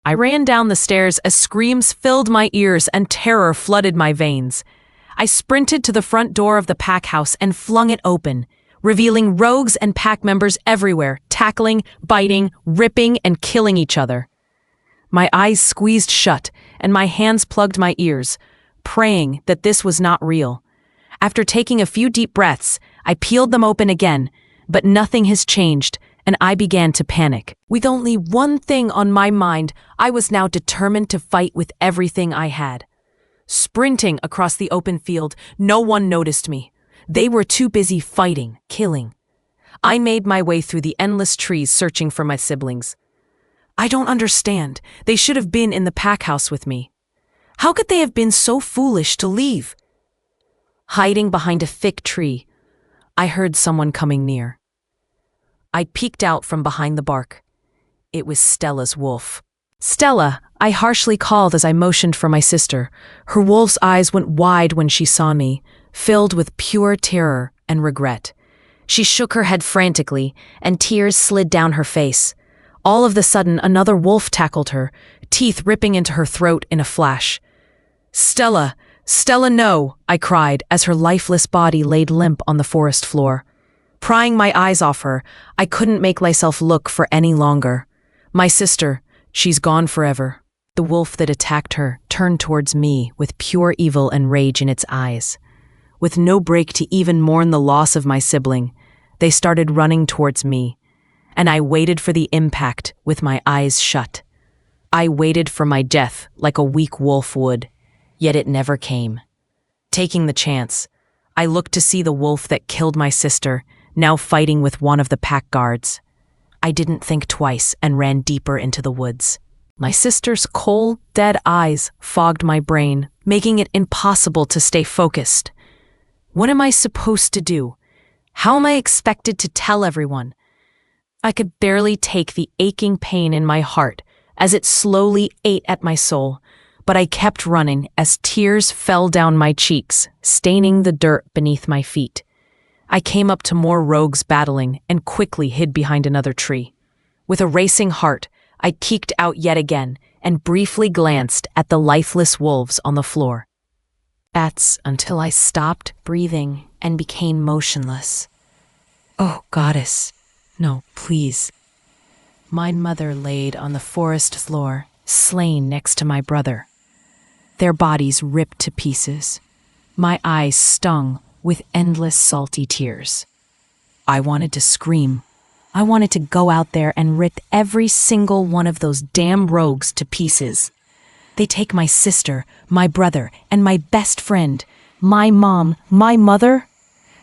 I ran down the stairs as screams filled my ears and terror flooded my veins. I sprinted to the front door of the pack house and flung it open, revealing rogues and pack members everywhere, tackling, biting, ripping, and killing each other. My eyes squeezed shut and my hands plugged my ears, praying that this was not real. After taking a few deep breaths, I peeled them open again, but nothing has changed, and I began to panic. With only one thing on my mind, I was now determined to fight with everything I had. Sprinting across the open field, no one noticed me. They were too busy fighting, killing. I made my way through the endless trees searching for my siblings. I don't understand. They should have been in the pack house with me. How could they have been so foolish to leave? Hiding behind a thick tree, I heard someone coming near. I peeked out from behind the bark. It was Stella's wolf. "Stella," I harshly called as I motioned for my sister. Her wolf's eyes went wide when she saw me, filled with pure terror and regret. She shook her head frantically, and tears slid down her face. All of a sudden, another wolf tackled her, teeth ripping into her throat in a flash. "Stella! Stella, no!" I cried as her lifeless body laid limp on the forest floor. Prying my eyes off her, I couldn't make myself look for any longer. My sister, she's gone forever. The wolf that attacked her turned towards me with pure evil and rage in its eyes. With no break to even mourn the loss of my sibling, they started running towards me, and I waited for the impact with my eyes shut. I waited for my death like a weak wolf would, yet it never came. Taking the chance, I looked to see the wolf that killed my sister, now fighting with one of the pack guards. I didn't think twice and ran deeper into the woods. My sister's cold, dead eyes fogged my brain, making it impossible to stay focused. What am I supposed to do? How am I expected to tell everyone? I could barely take the aching pain in my heart as it slowly ate at my soul, but I kept running as tears fell down my cheeks, staining the dirt beneath my feet. I came up to more rogues battling and quickly hid behind another tree. With a racing heart, I peeked out yet again and briefly glanced at the lifeless wolves on the floor. That's until I stopped breathing and became motionless. Oh, goddess, no, please. My mother laid on the forest floor, slain next to my brother. Their bodies ripped to pieces. My eyes stung with endless salty tears. I wanted to scream. I wanted to go out there and rip every single one of those damn rogues to pieces. They take my sister, my brother, and my best friend, my mom, my mother.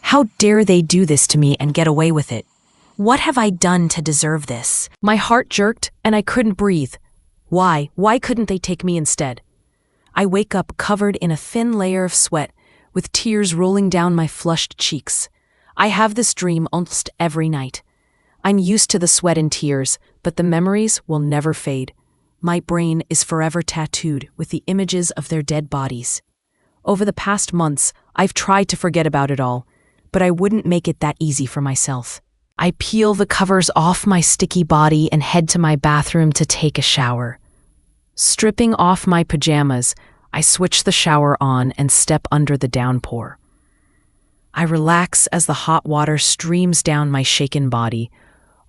How dare they do this to me and get away with it? What have I done to deserve this? My heart jerked and I couldn't breathe. Why? Why couldn't they take me instead? I wake up covered in a thin layer of sweat, with tears rolling down my flushed cheeks. I have this dream almost every night. I'm used to the sweat and tears, but the memories will never fade. My brain is forever tattooed with the images of their dead bodies. Over the past months, I've tried to forget about it all, but I wouldn't make it that easy for myself. I peel the covers off my sticky body and head to my bathroom to take a shower. Stripping off my pajamas, I switch the shower on and step under the downpour. I relax as the hot water streams down my shaken body,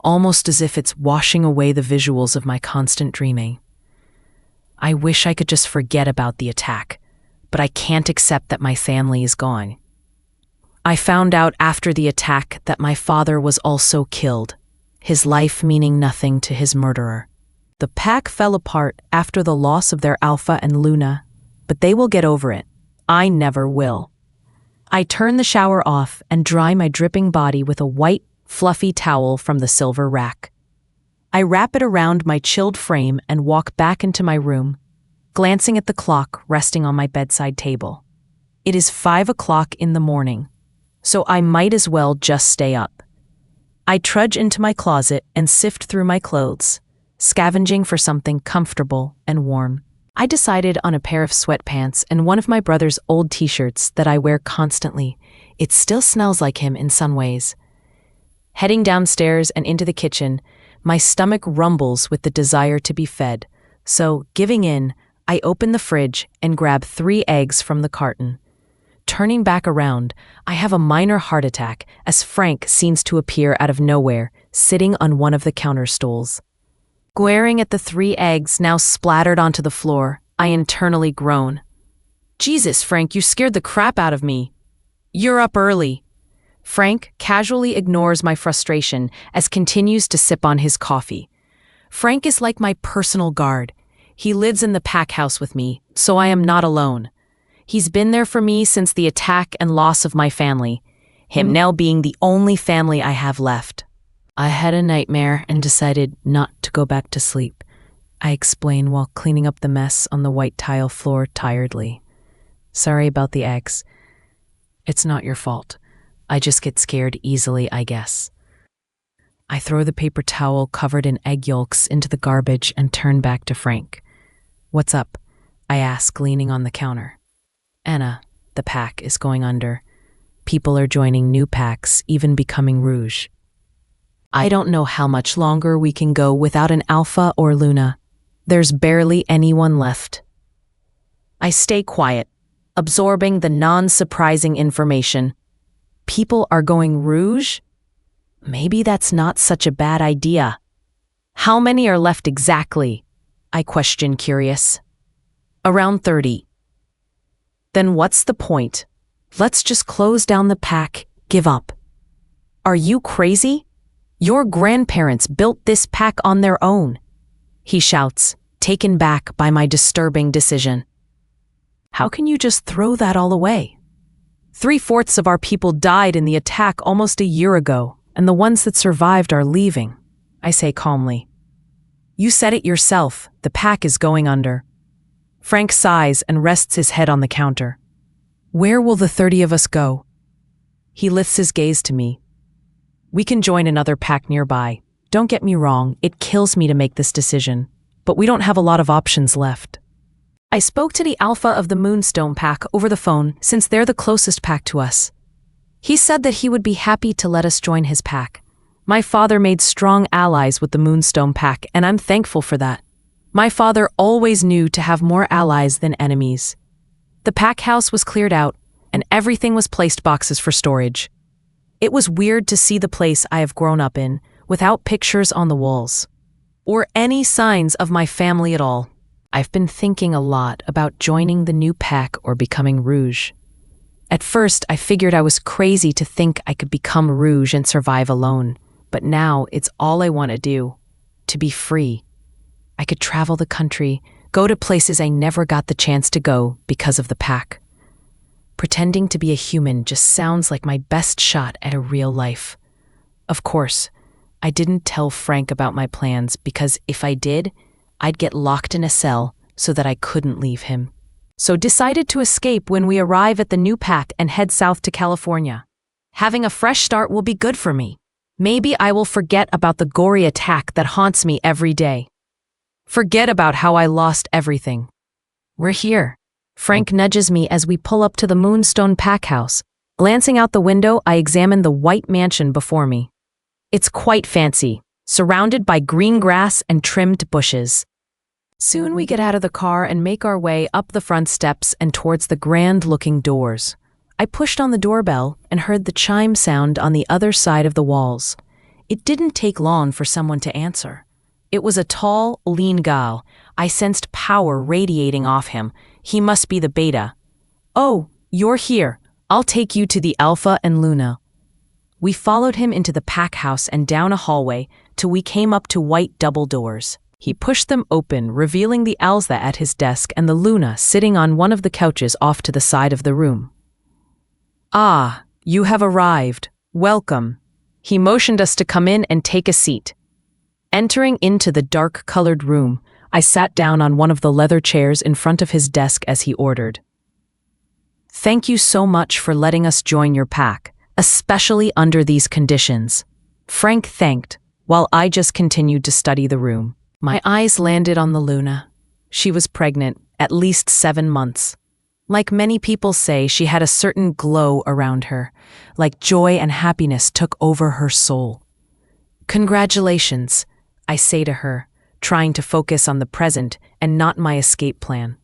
almost as if it's washing away the visuals of my constant dreaming. I wish I could just forget about the attack, but I can't accept that my family is gone. I found out after the attack that my father was also killed, his life meaning nothing to his murderer. The pack fell apart after the loss of their Alpha and Luna, but they will get over it. I never will. I turn the shower off and dry my dripping body with a white, fluffy towel from the silver rack. I wrap it around my chilled frame and walk back into my room, glancing at the clock resting on my bedside table. It is 5 o'clock in the morning, so I might as well just stay up. I trudge into my closet and sift through my clothes, scavenging for something comfortable and warm. I decided on a pair of sweatpants and one of my brother's old t-shirts that I wear constantly. It still smells like him in some ways. Heading downstairs and into the kitchen, my stomach rumbles with the desire to be fed, So, giving in, I open the fridge and grab 3 eggs from the carton. Turning back around, I have a minor heart attack as Frank seems to appear out of nowhere, sitting on one of the counter stools. Glaring at the 3 eggs now splattered onto the floor, I internally groan. Jesus, Frank, you scared the crap out of me. You're up early. Frank casually ignores my frustration as continues to sip on his coffee. Frank is like my personal guard. He lives in the pack house with me, so I am not alone. He's been there for me since the attack and loss of my family, him now being the only family I have left. I had a nightmare and decided not to go back to sleep, I explain while cleaning up the mess on the white tile floor tiredly. Sorry about the eggs. It's not your fault. I just get scared easily, I guess. I throw the paper towel covered in egg yolks into the garbage and turn back to Frank. What's up? I ask, leaning on the counter. Anna, the pack is going under. People are joining new packs, even becoming Rouge. I don't know how much longer we can go without an Alpha or Luna. There's barely anyone left. I stay quiet, absorbing the non-surprising information. People are going Rouge? Maybe that's not such a bad idea. How many are left exactly? I question, curious. Around 30. Then what's the point? Let's just close down the pack, give up. Are you crazy? Your grandparents built this pack on their own, he shouts, taken back by my disturbing decision. How can you just throw that all away? 3/4 of our people died in the attack almost a year ago, and the ones that survived are leaving, I say calmly. You said it yourself, the pack is going under. Frank sighs and rests his head on the counter. Where will the 30 of us go? He lifts his gaze to me. We can join another pack nearby. Don't get me wrong, it kills me to make this decision, but we don't have a lot of options left. I spoke to the Alpha of the Moonstone pack over the phone since they're the closest pack to us. He said that he would be happy to let us join his pack. My father made strong allies with the Moonstone pack, and I'm thankful for that. My father always knew to have more allies than enemies. The pack house was cleared out, and everything was placed boxes for storage. It was weird to see the place I have grown up in, without pictures on the walls, or any signs of my family at all. I've been thinking a lot about joining the new pack or becoming Rouge. At first, I figured I was crazy to think I could become Rouge and survive alone, but now it's all I want to do, to be free. I could travel the country, go to places I never got the chance to go because of the pack. Pretending to be a human just sounds like my best shot at a real life. Of course, I didn't tell Frank about my plans because if I did, I'd get locked in a cell so that I couldn't leave him. So decided to escape when we arrive at the new pack and head south to California. Having a fresh start will be good for me. Maybe I will forget about the gory attack that haunts me every day. Forget about how I lost everything. We're here. Frank nudges me as we pull up to the Moonstone pack house. Glancing out the window, I examine the white mansion before me. It's quite fancy, surrounded by green grass and trimmed bushes. Soon we get out of the car and make our way up the front steps and towards the grand-looking doors. I pushed on the doorbell and heard the chime sound on the other side of the walls. It didn't take long for someone to answer. It was a tall, lean gal. I sensed power radiating off him. He must be the beta. Oh, you're here. I'll take you to the Alpha and Luna. We followed him into the pack house and down a hallway till we came up to white double doors. He pushed them open, revealing the Alpha at his desk and the Luna sitting on one of the couches off to the side of the room. Ah, you have arrived. Welcome. He motioned us to come in and take a seat. Entering into the dark-colored room, I sat down on one of the leather chairs in front of his desk as he ordered. Thank you so much for letting us join your pack, especially under these conditions. Frank thanked, while I just continued to study the room. My eyes landed on the Luna. She was pregnant, at least 7 months. Like many people say, she had a certain glow around her, like joy and happiness took over her soul. Congratulations, I say to her, trying to focus on the present and not my escape plan.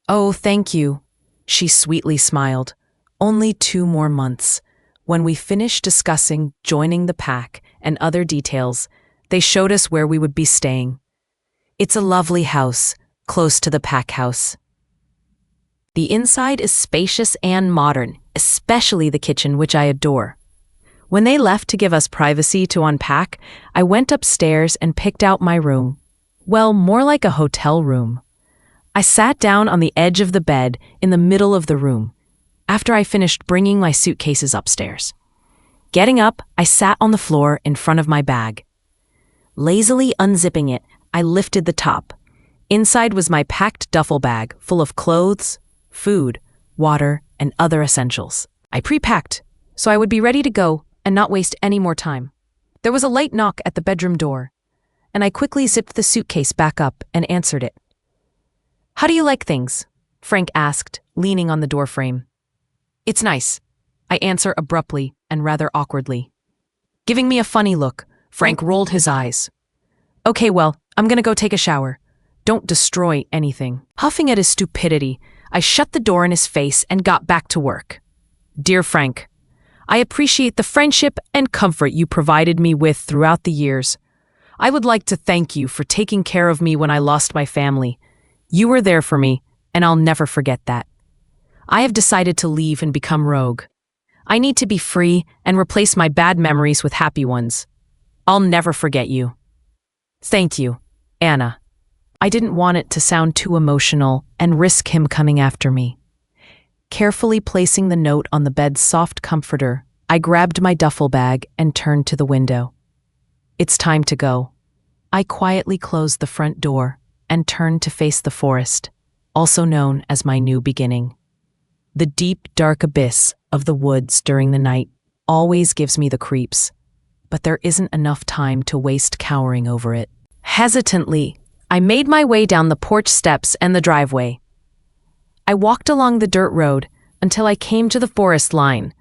"Oh, thank you," she sweetly smiled. "Only 2 more months." When we finished discussing joining the pack and other details, they showed us where we would be staying. It's a lovely house, close to the pack house. The inside is spacious and modern, especially the kitchen, which I adore. When they left to give us privacy to unpack, I went upstairs and picked out my room. Well, more like a hotel room. I sat down on the edge of the bed in the middle of the room, after I finished bringing my suitcases upstairs. Getting up, I sat on the floor in front of my bag. Lazily unzipping it, I lifted the top. Inside was my packed duffel bag full of clothes, food, water, and other essentials. I pre-packed, so I would be ready to go and not waste any more time. There was a light knock at the bedroom door, and I quickly zipped the suitcase back up and answered it. "How do you like things?" Frank asked, leaning on the doorframe. "It's nice," I answer abruptly and rather awkwardly. Giving me a funny look, Frank rolled his eyes. "Okay, well, I'm gonna go take a shower. Don't destroy anything." Huffing at his stupidity, I shut the door in his face and got back to work. "Dear Frank, I appreciate the friendship and comfort you provided me with throughout the years. I would like to thank you for taking care of me when I lost my family. You were there for me, and I'll never forget that. I have decided to leave and become rogue. I need to be free and replace my bad memories with happy ones. I'll never forget you. Thank you, Anna." I didn't want it to sound too emotional and risk him coming after me. Carefully placing the note on the bed's soft comforter, I grabbed my duffel bag and turned to the window. It's time to go. I quietly closed the front door and turned to face the forest, also known as my new beginning. The deep, dark abyss of the woods during the night always gives me the creeps, but there isn't enough time to waste cowering over it. Hesitantly, I made my way down the porch steps and the driveway. I walked along the dirt road until I came to the forest line.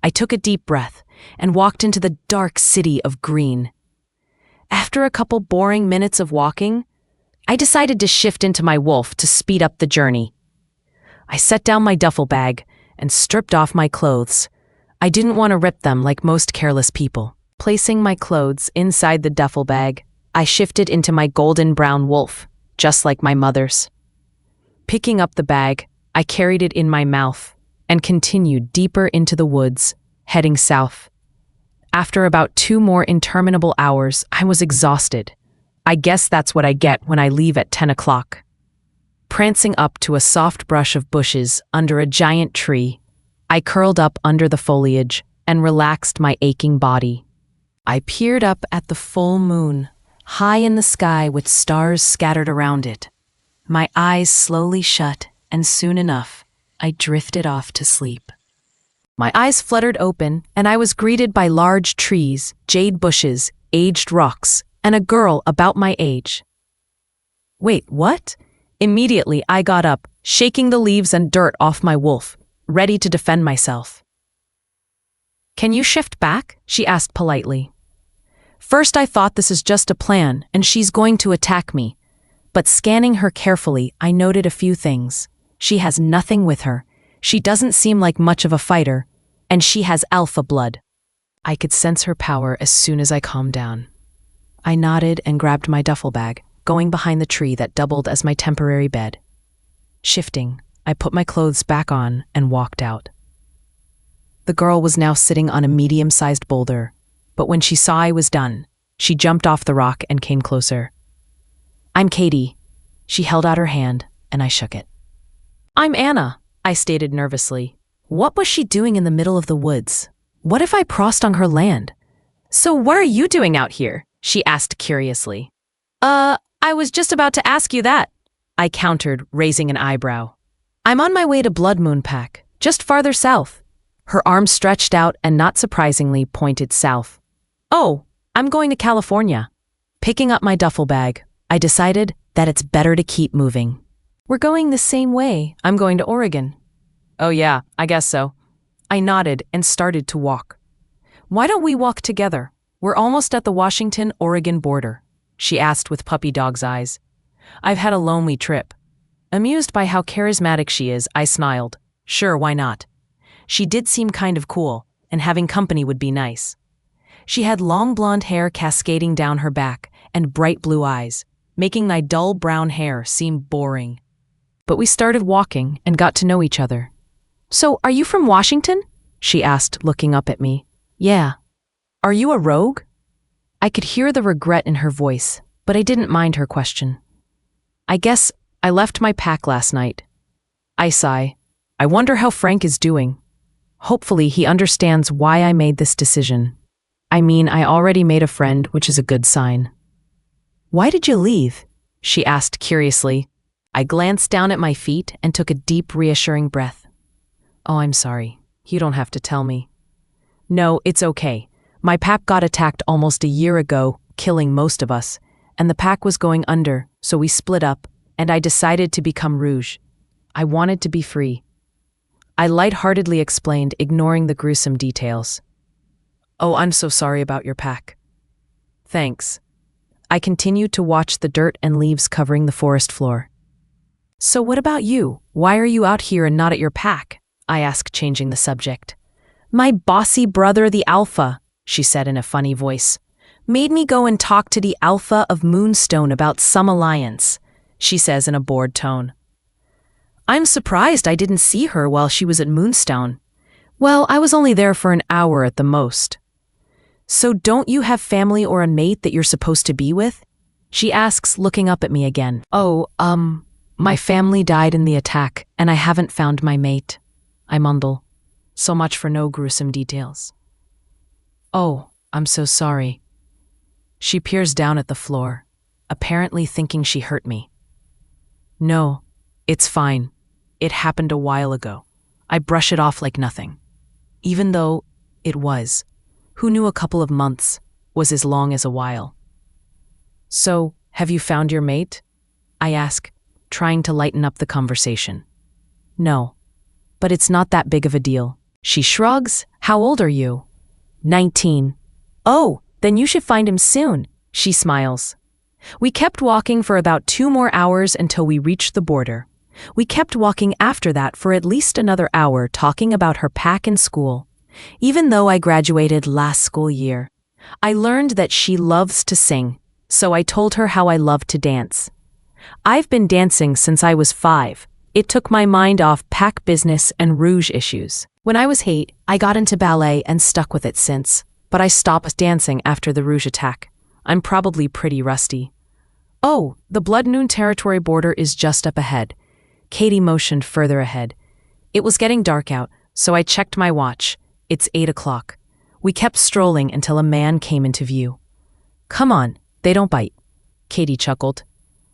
I took a deep breath and walked into the dark city of green. After a couple boring minutes of walking, I decided to shift into my wolf to speed up the journey. I set down my duffel bag and stripped off my clothes. I didn't want to rip them like most careless people. Placing my clothes inside the duffel bag, I shifted into my golden brown wolf, just like my mother's. Picking up the bag, I carried it in my mouth and continued deeper into the woods, heading south. After about 2 more interminable hours, I was exhausted. I guess that's what I get when I leave at 10 o'clock. Prancing up to a soft brush of bushes under a giant tree, I curled up under the foliage and relaxed my aching body. I peered up at the full moon, high in the sky with stars scattered around it. My eyes slowly shut, and soon enough, I drifted off to sleep. My eyes fluttered open, and I was greeted by large trees, jade bushes, aged rocks, and a girl about my age. Wait, what? Immediately, I got up, shaking the leaves and dirt off my wolf, ready to defend myself. "Can you shift back?" she asked politely. First, I thought this is just a plan, and she's going to attack me. But scanning her carefully, I noted a few things. She has nothing with her. She doesn't seem like much of a fighter, and she has alpha blood. I could sense her power as soon as I calmed down. I nodded and grabbed my duffel bag, going behind the tree that doubled as my temporary bed. Shifting, I put my clothes back on and walked out. The girl was now sitting on a medium-sized boulder, but when she saw I was done, she jumped off the rock and came closer. "I'm Katie." She held out her hand, and I shook it. "I'm Anna," I stated nervously. What was she doing in the middle of the woods? What if I crossed on her land? "So what are you doing out here?" she asked curiously. I was just about to ask you that," I countered, raising an eyebrow. "I'm on my way to Blood Moon Pack, just farther south." Her arms stretched out and not surprisingly pointed south. "Oh, I'm going to California." Picking up my duffel bag, I decided that it's better to keep moving. "We're going the same way. I'm going to Oregon." "Oh yeah, I guess so." I nodded and started to walk. "Why don't we walk together? We're almost at the Washington-Oregon border." she asked with puppy dog's eyes. I've had a lonely trip. Amused by how charismatic she is, I smiled. Sure, why not? She did seem kind of cool, and having company would be nice. She had long blonde hair cascading down her back and bright blue eyes, making my dull brown hair seem boring. But we started walking and got to know each other. So, are you from Washington? She asked, looking up at me. Yeah. Are you a rogue? I could hear the regret in her voice, but I didn't mind her question. I guess I left my pack last night. I sigh. I wonder how Frank is doing. Hopefully he understands why I made this decision. I mean, I already made a friend, which is a good sign. Why did you leave? She asked curiously. I glanced down at my feet and took a deep, reassuring breath. Oh, I'm sorry. You don't have to tell me. No, it's okay. My pack got attacked almost a year ago, killing most of us, and the pack was going under, so we split up, and I decided to become Rouge. I wanted to be free. I lightheartedly explained, ignoring the gruesome details. Oh, I'm so sorry about your pack. Thanks. I continued to watch the dirt and leaves covering the forest floor. So what about you? Why are you out here and not at your pack? I asked, changing the subject. My bossy brother, the Alpha, she said in a funny voice, made me go and talk to the Alpha of Moonstone about some alliance, she says in a bored tone. I'm surprised I didn't see her while she was at Moonstone. Well, I was only there for an hour at the most. So don't you have family or a mate that you're supposed to be with? She asks, looking up at me again. Oh, my family died in the attack, and I haven't found my mate. I mumble. So much for no gruesome details. Oh, I'm so sorry. She peers down at the floor, apparently thinking she hurt me. No, it's fine. It happened a while ago. I brush it off like nothing. Even though it was. Who knew a couple of months was as long as a while? So, have you found your mate? I ask, trying to lighten up the conversation. No, but it's not that big of a deal. She shrugs. How old are you? 19. Oh, then you should find him soon, she smiles. We kept walking for about 2 more hours until we reached the border. We kept walking after that for at least another hour, talking about her pack and school. Even though I graduated last school year, I learned that she loves to sing, so I told her how I love to dance. I've been dancing since I was 5. It took my mind off pack business and Rouge issues. When I was 8, I got into ballet and stuck with it since, but I stopped dancing after the Rouge attack. I'm probably pretty rusty. Oh, the Blood Moon territory border is just up ahead. Katie motioned further ahead. It was getting dark out, so I checked my watch. It's 8 o'clock. We kept strolling until a man came into view. Come on, they don't bite. Katie chuckled.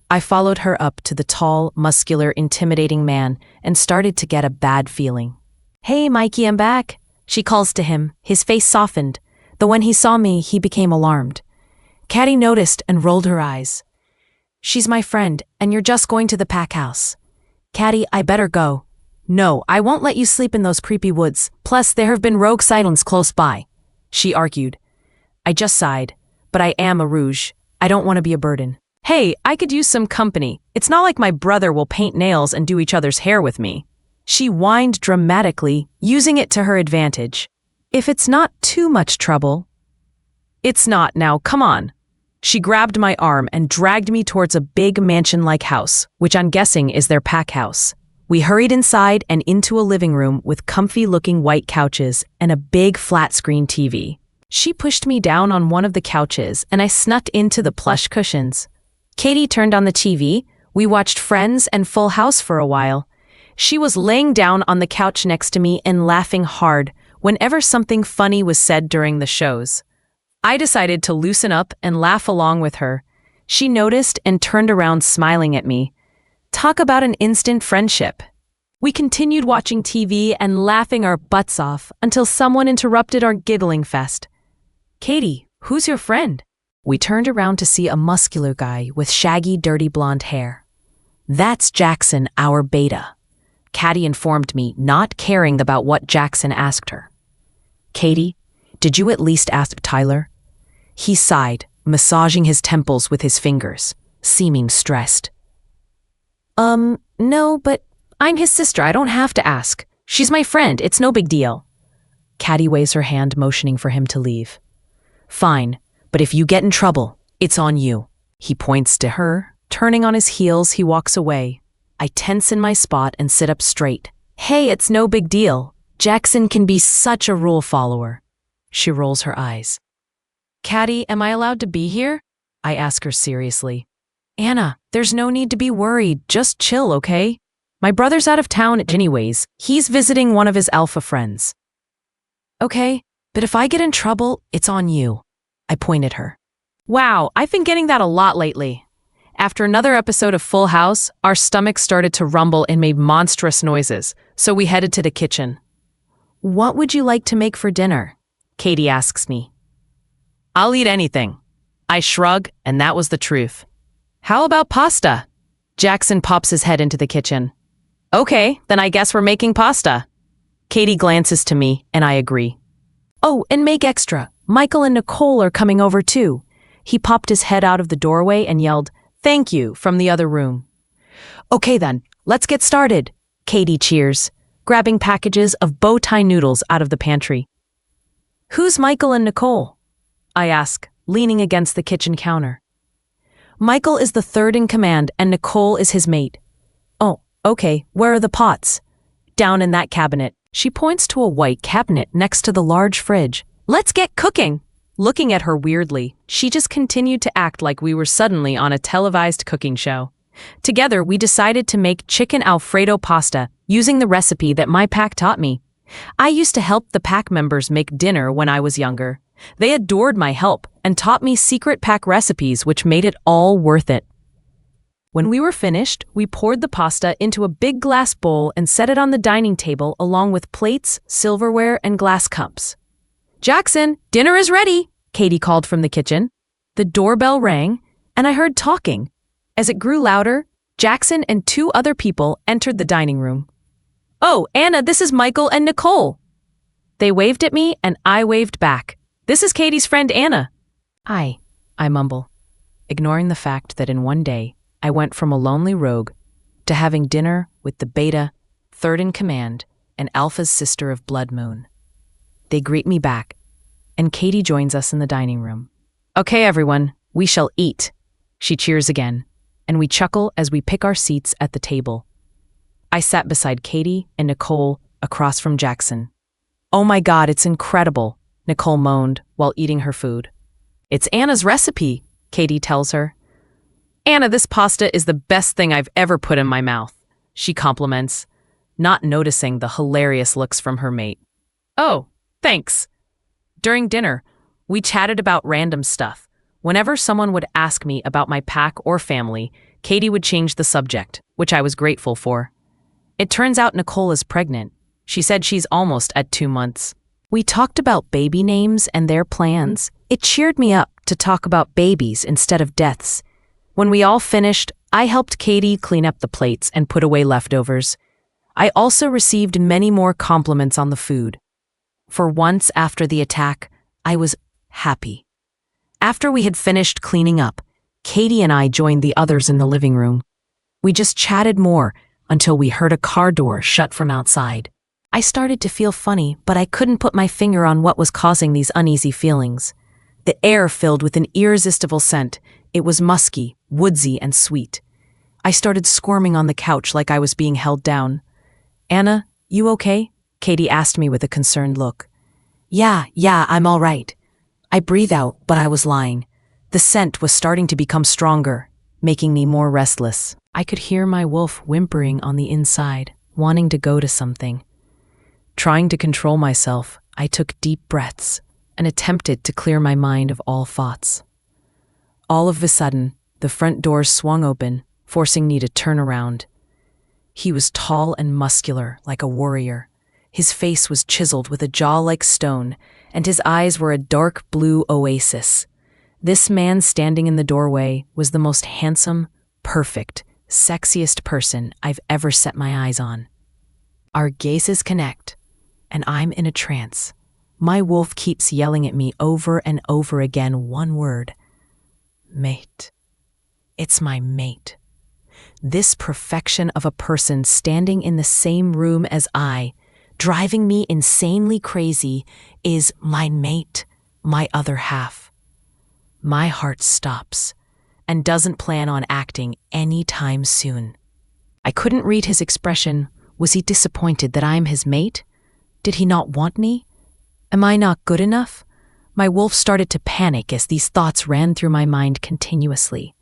I followed her up to the tall, muscular, intimidating man and started to get a bad feeling. Hey, Mikey, I'm back, she calls to him. His face softened, though when he saw me, he became alarmed. Katie noticed and rolled her eyes. She's my friend, and you're just going to the pack house. Katie, I better go. No, I won't let you sleep in those creepy woods. Plus, there have been rogue sightings close by, she argued. I just sighed. But I am a Rouge. I don't want to be a burden. Hey, I could use some company. It's not like my brother will paint nails and do each other's hair with me. She whined dramatically, using it to her advantage. If it's not too much trouble. It's not now, come on. She grabbed my arm and dragged me towards a big mansion-like house, which I'm guessing is their pack house. We hurried inside and into a living room with comfy-looking white couches and a big flat-screen TV. She pushed me down on one of the couches and I snuck into the plush cushions. Katie turned on the TV. We watched Friends and Full House for a while. She was laying down on the couch next to me and laughing hard whenever something funny was said during the shows. I decided to loosen up and laugh along with her. She noticed and turned around smiling at me. Talk about an instant friendship. We continued watching TV and laughing our butts off until someone interrupted our giggling fest. Katie, who's your friend? We turned around to see a muscular guy with shaggy, dirty blonde hair. That's Jackson, our beta. Katie informed me, not caring about what Jackson asked her. Katie, did you at least ask Tyler? He sighed. massaging his temples with his fingers, seeming stressed. No, but I'm his sister. I don't have to ask. She's my friend. It's no big deal. Caddy waves her hand, motioning for him to leave. Fine, but if you get in trouble, it's on you. He points to her. Turning on his heels, he walks away. I tense in my spot and sit up straight. Hey, it's no big deal. Jackson can be such a rule follower. She rolls her eyes. Caddy, am I allowed to be here? I ask her seriously. Anna, there's no need to be worried. Just chill, okay? My brother's out of town anyways. He's visiting one of his alpha friends. Okay, but if I get in trouble, it's on you. I point at her. Wow, I've been getting that a lot lately. After another episode of Full House, our stomachs started to rumble and made monstrous noises, so we headed to the kitchen. What would you like to make for dinner? Katie asks me. I'll eat anything. I shrug, and that was the truth. How about pasta? Jackson pops his head into the kitchen. Okay, then I guess we're making pasta. Katie glances to me, and I agree. Oh, and make extra. Michael and Nicole are coming over too. He popped his head out of the doorway and yelled, "Thank you," from the other room. Okay then, let's get started. Katie cheers, grabbing packages of bow tie noodles out of the pantry. Who's Michael and Nicole? I ask, leaning against the kitchen counter. Michael is the third in command and Nicole is his mate. Oh, okay, where are the pots? Down in that cabinet. She points to a white cabinet next to the large fridge. Let's get cooking! Looking at her weirdly, she just continued to act like we were suddenly on a televised cooking show. Together, we decided to make chicken Alfredo pasta using the recipe that my pack taught me. I used to help the pack members make dinner when I was younger. They adored my help and taught me secret pack recipes which made it all worth it. When we were finished, we poured the pasta into a big glass bowl and set it on the dining table along with plates, silverware, and glass cups. Jackson, dinner is ready, Katie called from the kitchen. The doorbell rang, and I heard talking. As it grew louder, Jackson and two other people entered the dining room. Oh, Anna, this is Michael and Nicole. They waved at me, and I waved back. This is Katie's friend Anna. I mumble, ignoring the fact that in one day, I went from a lonely rogue to having dinner with the beta, third in command, and Alpha's sister of Blood Moon. They greet me back, and Katie joins us in the dining room. Okay, everyone, we shall eat. She cheers again, and we chuckle as we pick our seats at the table. I sat beside Katie and Nicole across from Jackson. Oh my God, it's incredible, Nicole moaned while eating her food. It's Anna's recipe, Katie tells her. Anna, this pasta is the best thing I've ever put in my mouth, she compliments, not noticing the hilarious looks from her mate. Oh, thanks. During dinner, we chatted about random stuff. Whenever someone would ask me about my pack or family, Katie would change the subject, which I was grateful for. It turns out Nicole is pregnant. She said she's almost at 2 months. We talked about baby names and their plans. It cheered me up to talk about babies instead of deaths. When we all finished, I helped Katie clean up the plates and put away leftovers. I also received many more compliments on the food. For once after the attack, I was happy. After we had finished cleaning up, Katie and I joined the others in the living room. We just chatted more until we heard a car door shut from outside. I started to feel funny, but I couldn't put my finger on what was causing these uneasy feelings. The air filled with an irresistible scent. It was musky, woodsy, and sweet. I started squirming on the couch like I was being held down. Anna, you okay? Katie asked me with a concerned look. Yeah, I'm all right. I breathed out, but I was lying. The scent was starting to become stronger, making me more restless. I could hear my wolf whimpering on the inside, wanting to go to something. Trying to control myself, I took deep breaths and attempted to clear my mind of all thoughts. All of a sudden, the front doors swung open, forcing me to turn around. He was tall and muscular, like a warrior. His face was chiseled with a jaw like stone, and his eyes were a dark blue oasis. This man standing in the doorway was the most handsome, perfect, sexiest person I've ever set my eyes on. Our gazes connect, and I'm in a trance. My wolf keeps yelling at me over and over again one word. Mate. It's my mate. This perfection of a person standing in the same room as I, driving me insanely crazy, is my mate, my other half. My heart stops and doesn't plan on acting anytime soon. I couldn't read his expression. Was he disappointed that I'm his mate? Did he not want me? Am I not good enough? My wolf started to panic as these thoughts ran through my mind continuously.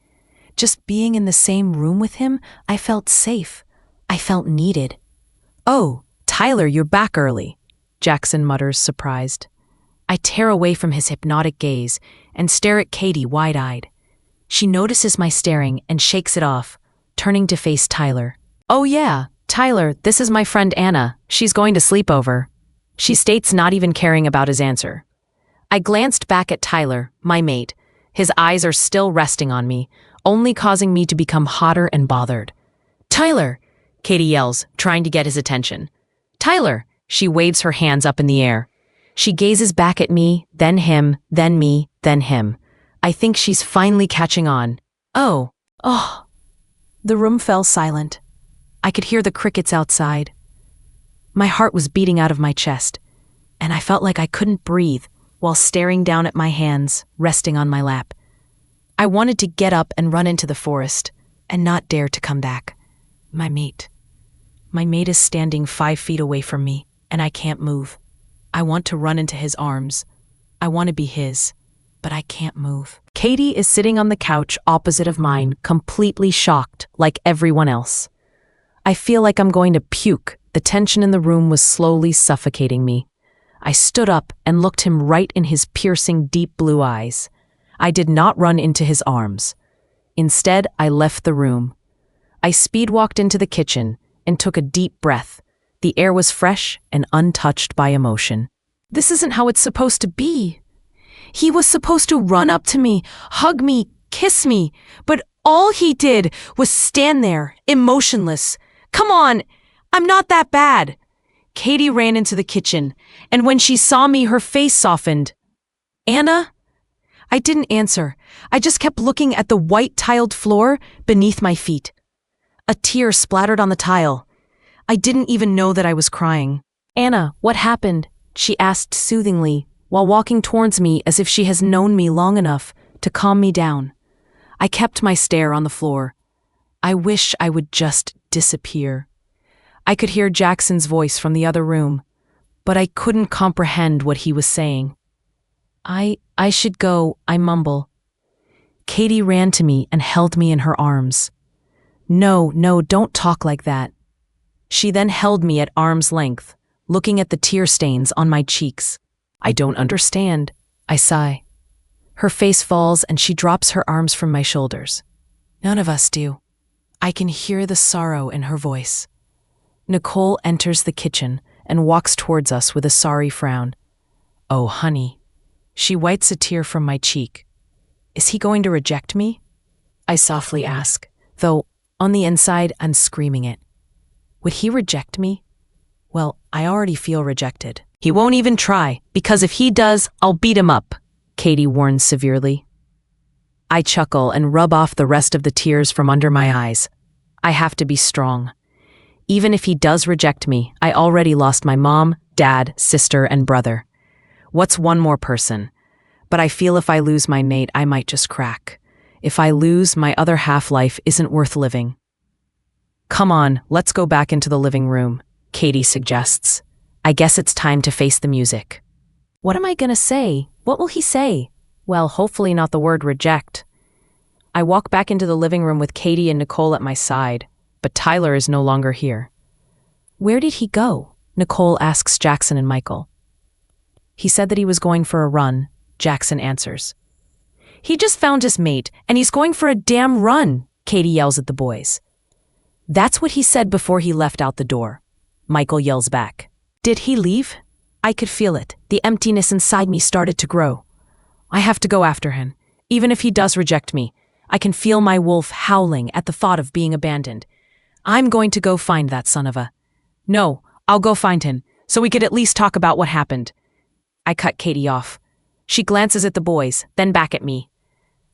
Just being in the same room with him, I felt safe. I felt needed. "Oh, Tyler, you're back early," Jackson mutters, surprised. I tear away from his hypnotic gaze and stare at Katie wide-eyed. She notices my staring and shakes it off, turning to face Tyler. "Oh yeah, Tyler, this is my friend Anna. She's going to sleep over," she states, not even caring about his answer. I glanced back at Tyler, my mate. His eyes are still resting on me, only causing me to become hotter and bothered. "Tyler!" Katie yells, trying to get his attention. "Tyler!" She waves her hands up in the air. She gazes back at me, then him, then me, then him. I think she's finally catching on. Oh. The room fell silent. I could hear the crickets outside. My heart was beating out of my chest, and I felt like I couldn't breathe while staring down at my hands resting on my lap. I wanted to get up and run into the forest and not dare to come back. My mate is standing 5 feet away from me, and I can't move. I want to run into his arms. I want to be his, but I can't move. Katie is sitting on the couch opposite of mine, completely shocked, like everyone else. I feel like I'm going to puke. The tension in the room was slowly suffocating me. I stood up and looked him right in his piercing, deep blue eyes. I did not run into his arms. Instead, I left the room. I speed-walked into the kitchen and took a deep breath. The air was fresh and untouched by emotion. This isn't how it's supposed to be. He was supposed to run up to me, hug me, kiss me, but all he did was stand there, emotionless. Come on, I'm not that bad. Katie ran into the kitchen, and when she saw me, her face softened. "Anna?" I didn't answer. I just kept looking at the white-tiled floor beneath my feet. A tear splattered on the tile. I didn't even know that I was crying. "Anna, what happened?" she asked soothingly, while walking towards me as if she has known me long enough to calm me down. I kept my stare on the floor. I wish I would just disappear. I could hear Jackson's voice from the other room, but I couldn't comprehend what he was saying. I should go," I mumble. Katie ran to me and held me in her arms. No, don't talk like that." She then held me at arm's length, looking at the tear stains on my cheeks. "I don't understand," I sigh. Her face falls and she drops her arms from my shoulders. "None of us do." I can hear the sorrow in her voice. Nicole enters the kitchen and walks towards us with a sorry frown. "Oh, honey." She wipes a tear from my cheek. "Is he going to reject me?" I softly ask, though on the inside I'm screaming it. Would he reject me? Well, I already feel rejected. "He won't even try, because if he does, I'll beat him up," Katie warns severely. I chuckle and rub off the rest of the tears from under my eyes. I have to be strong. Even if he does reject me, I already lost my mom, dad, sister, and brother. What's one more person? But I feel if I lose my mate, I might just crack. If I lose, my other half-life isn't worth living. "Come on, let's go back into the living room," Katie suggests. I guess it's time to face the music. What am I gonna say? What will he say? Well, hopefully not the word reject. I walk back into the living room with Katie and Nicole at my side, but Tyler is no longer here. "Where did he go?" Nicole asks Jackson and Michael. "He said that he was going for a run," Jackson answers. "He just found his mate, and he's going for a damn run," Katie yells at the boys. "That's what he said before he left out the door," Michael yells back. "Did he leave?" I could feel it. The emptiness inside me started to grow. I have to go after him. Even if he does reject me, I can feel my wolf howling at the thought of being abandoned. I'm going to go find that son of a... No, I'll go find him, so we could at least talk about what happened. I cut Katie off. She glances at the boys, then back at me.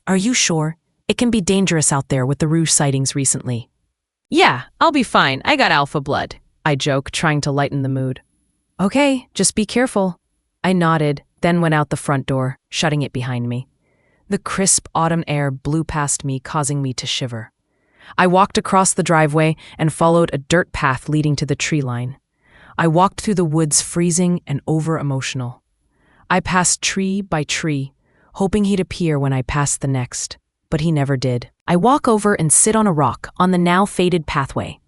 Are you sure? It can be dangerous out there with the Rouge sightings recently. Yeah, I'll be fine. I got alpha blood, I joke, trying to lighten the mood. Okay, just be careful. I nodded, then went out the front door, shutting it behind me. The crisp autumn air blew past me, causing me to shiver. I walked across the driveway and followed a dirt path leading to the tree line. I walked through the woods, freezing and over-emotional. I passed tree by tree, hoping he'd appear when I passed the next, but he never did. I walk over and sit on a rock on the now faded pathway.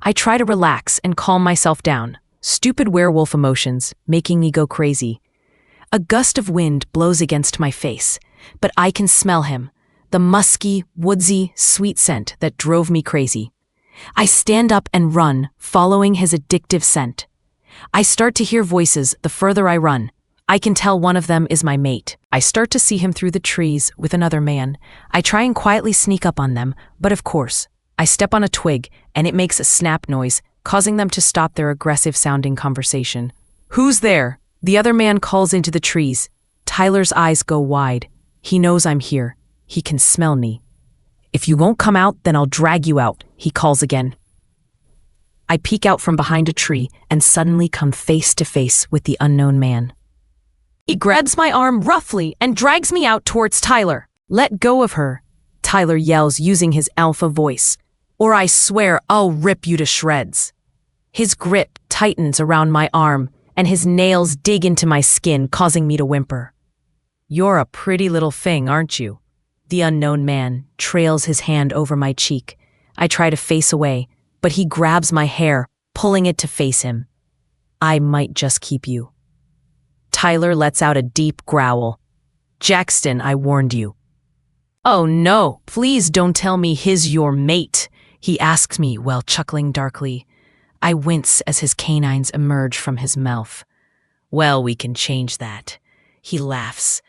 I try to relax and calm myself down. Stupid werewolf emotions making me go crazy. A gust of wind blows against my face, but I can smell him, the musky, woodsy, sweet scent that drove me crazy. I stand up and run, following his addictive scent. I start to hear voices the further I run. I can tell one of them is my mate. I start to see him through the trees with another man. I try and quietly sneak up on them, but of course, I step on a twig and it makes a snap noise, causing them to stop their aggressive-sounding conversation. Who's there? The other man calls into the trees. Tyler's eyes go wide. He knows I'm here. He can smell me. If you won't come out, then I'll drag you out, he calls again. I peek out from behind a tree and suddenly come face to face with the unknown man. He grabs my arm roughly and drags me out towards Tyler. Let go of her, Tyler yells using his alpha voice, or I swear I'll rip you to shreds. His grip tightens around my arm and his nails dig into my skin, causing me to whimper. You're a pretty little thing, aren't you? The unknown man trails his hand over my cheek. I try to face away, but he grabs my hair, pulling it to face him. I might just keep you. Tyler lets out a deep growl. Jackson, I warned you. Oh no, please don't tell me he's your mate, he asks me while chuckling darkly. I wince as his canines emerge from his mouth. Well, we can change that. He laughs.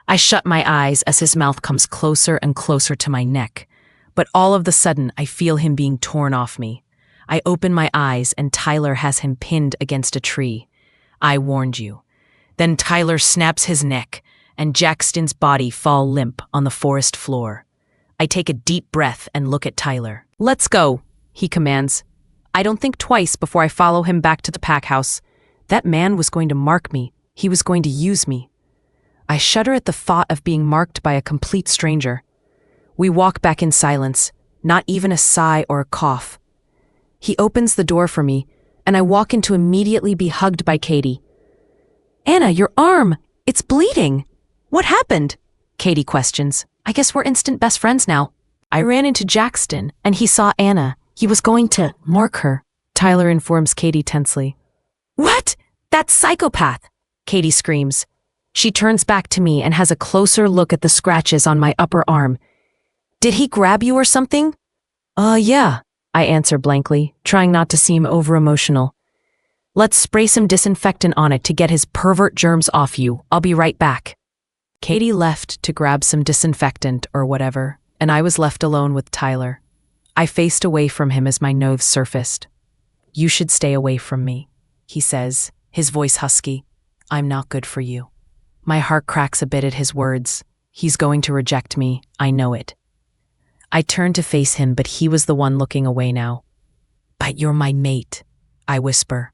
I shut my eyes as his mouth comes closer and closer to my neck, but all of a sudden I feel him being torn off me. I open my eyes and Tyler has him pinned against a tree. I warned you. Then Tyler snaps his neck, and Jackson's body falls limp on the forest floor. I take a deep breath and look at Tyler. Let's go, he commands. I don't think twice before I follow him back to the pack house. That man was going to mark me. He was going to use me. I shudder at the thought of being marked by a complete stranger. We walk back in silence, not even a sigh or a cough. He opens the door for me, and I walk in to immediately be hugged by Katie. Anna, your arm! It's bleeding! What happened? Katie questions. I guess we're instant best friends now. I ran into Jackson, and he saw Anna. He was going to mark her, Tyler informs Katie tensely. What? That psychopath! Katie screams. She turns back to me and has a closer look at the scratches on my upper arm. Did he grab you or something? Yeah, I answer blankly, trying not to seem over-emotional. Let's spray some disinfectant on it to get his pervert germs off you. I'll be right back. Katie left to grab some disinfectant or whatever, and I was left alone with Tyler. I faced away from him as my nose surfaced. You should stay away from me, he says, his voice husky. I'm not good for you. My heart cracks a bit at his words. He's going to reject me, I know it. I turn to face him, but he was the one looking away now. But you're my mate, I whisper.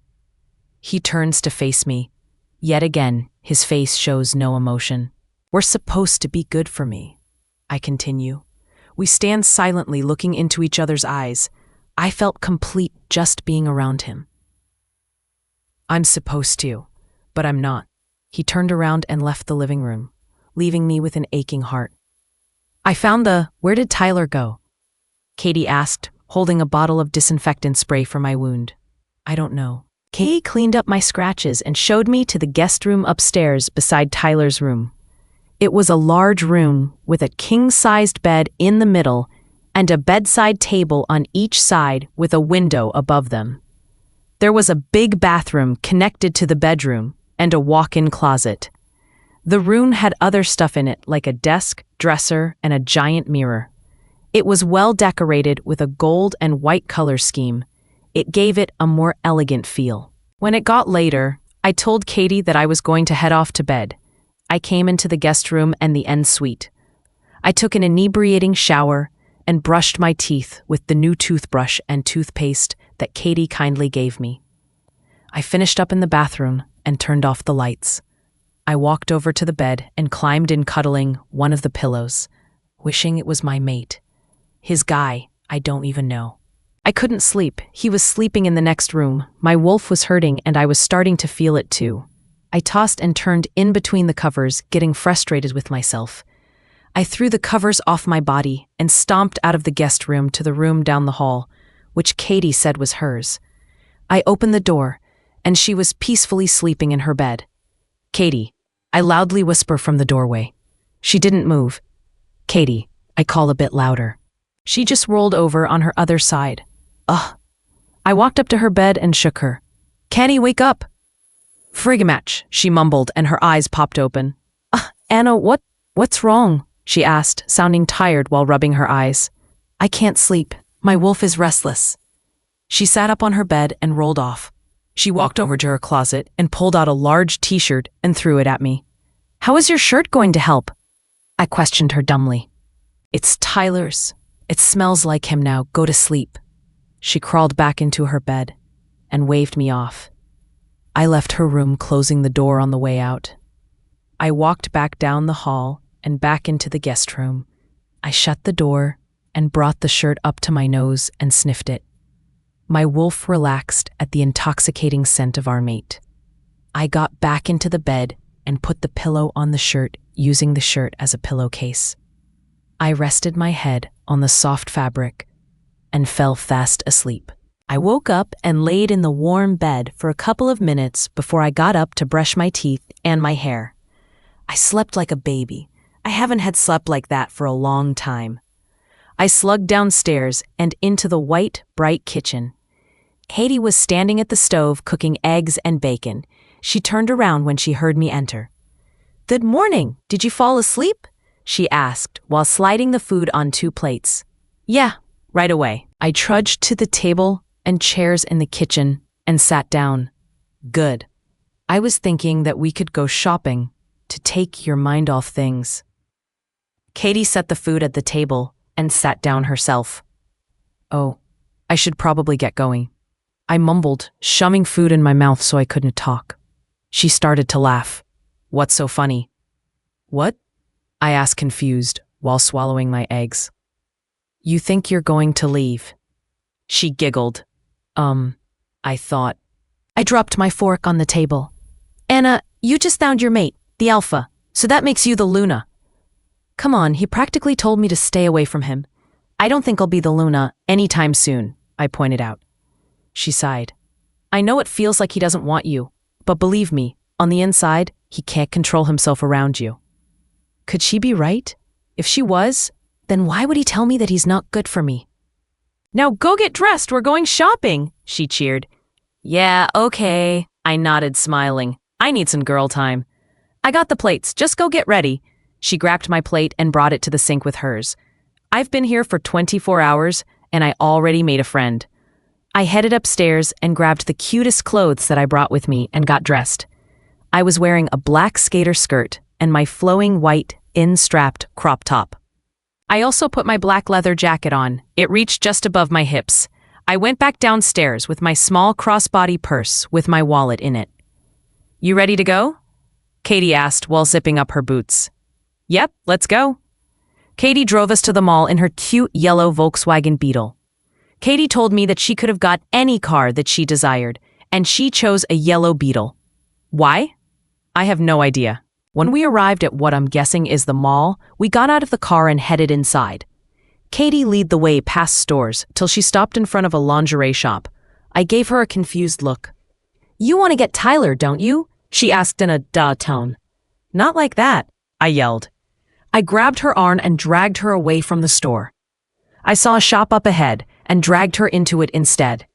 He turns to face me. Yet again, his face shows no emotion. We're supposed to be good for me, I continue. We stand silently looking into each other's eyes. I felt complete just being around him. I'm supposed to, but I'm not. He turned around and left the living room, leaving me with an aching heart. I found where did Tyler go? Katie asked, holding a bottle of disinfectant spray for my wound. I don't know. Katie cleaned up my scratches and showed me to the guest room upstairs beside Tyler's room. It was a large room with a king-sized bed in the middle and a bedside table on each side with a window above them. There was a big bathroom connected to the bedroom and a walk-in closet. The room had other stuff in it like a desk, dresser, and a giant mirror. It was well decorated with a gold and white color scheme. It gave it a more elegant feel. When it got later, I told Katie that I was going to head off to bed. I came into the guest room and the en suite. I took an inebriating shower and brushed my teeth with the new toothbrush and toothpaste that Katie kindly gave me. I finished up in the bathroom and turned off the lights. I walked over to the bed and climbed in, cuddling one of the pillows, wishing it was my mate. His guy I don't even know. I couldn't sleep. He was sleeping in the next room. My wolf was hurting and I was starting to feel it too. I tossed and turned in between the covers, getting frustrated with myself. I threw the covers off my body and stomped out of the guest room to the room down the hall, which Katie said was hers. I opened the door, and she was peacefully sleeping in her bed. "Katie," I loudly whisper from the doorway. She didn't move. "Katie," I call a bit louder. She just rolled over on her other side. Ugh. I walked up to her bed and shook her. "Kenny, wake up." "Frigamatch," she mumbled, and her eyes popped open. "Anna, what's wrong?" she asked, sounding tired while rubbing her eyes. "I can't sleep. My wolf is restless." She sat up on her bed and rolled off. She walked over to her closet and pulled out a large t-shirt and threw it at me. "How is your shirt going to help?" I questioned her dumbly. "It's Tyler's. It smells like him now. Go to sleep." She crawled back into her bed and waved me off. I left her room, closing the door on the way out. I walked back down the hall and back into the guest room. I shut the door and brought the shirt up to my nose and sniffed it. My wolf relaxed at the intoxicating scent of our mate. I got back into the bed and put the pillow on the shirt, using the shirt as a pillowcase. I rested my head on the soft fabric and fell fast asleep. I woke up and laid in the warm bed for a couple of minutes before I got up to brush my teeth and my hair. I slept like a baby. I haven't had slept like that for a long time. I slugged downstairs and into the white, bright kitchen. Katie was standing at the stove cooking eggs and bacon. She turned around when she heard me enter. "Good morning. Did you fall asleep?" she asked while sliding the food on 2 plates. "Yeah, right away." I trudged to the table and chairs in the kitchen and sat down. "Good. I was thinking that we could go shopping to take your mind off things." Katie set the food at the table and sat down herself. "Oh, I should probably get going," I mumbled, shoving food in my mouth so I couldn't talk. She started to laugh. "What's so funny?" "What?" I asked, confused, while swallowing my eggs. "You think you're going to leave?" She giggled. I thought. I dropped my fork on the table. "Anna, you just found your mate, the Alpha, so that makes you the Luna." "Come on, he practically told me to stay away from him. I don't think I'll be the Luna anytime soon," I pointed out. She sighed. "I know it feels like he doesn't want you, but believe me, on the inside, he can't control himself around you." Could she be right? If she was, then why would he tell me that he's not good for me? "Now go get dressed, we're going shopping," she cheered. "Yeah, okay," I nodded, smiling. "I need some girl time." "I got the plates, just go get ready." She grabbed my plate and brought it to the sink with hers. "I've been here for 24 hours, and I already made a friend." I headed upstairs and grabbed the cutest clothes that I brought with me and got dressed. I was wearing a black skater skirt and my flowing white, in-strapped crop top. I also put my black leather jacket on. It reached just above my hips. I went back downstairs with my small crossbody purse with my wallet in it. "You ready to go?" Katie asked while zipping up her boots. "Yep, let's go." Katie drove us to the mall in her cute yellow Volkswagen Beetle. Katie told me that she could have got any car that she desired, and she chose a yellow Beetle. Why? I have no idea. When we arrived at what I'm guessing is the mall, we got out of the car and headed inside. Katie led the way past stores till she stopped in front of a lingerie shop. I gave her a confused look. "You want to get Tyler, don't you?" she asked in a duh tone. "Not like that," I yelled. I grabbed her arm and dragged her away from the store. I saw a shop up ahead and dragged her into it instead.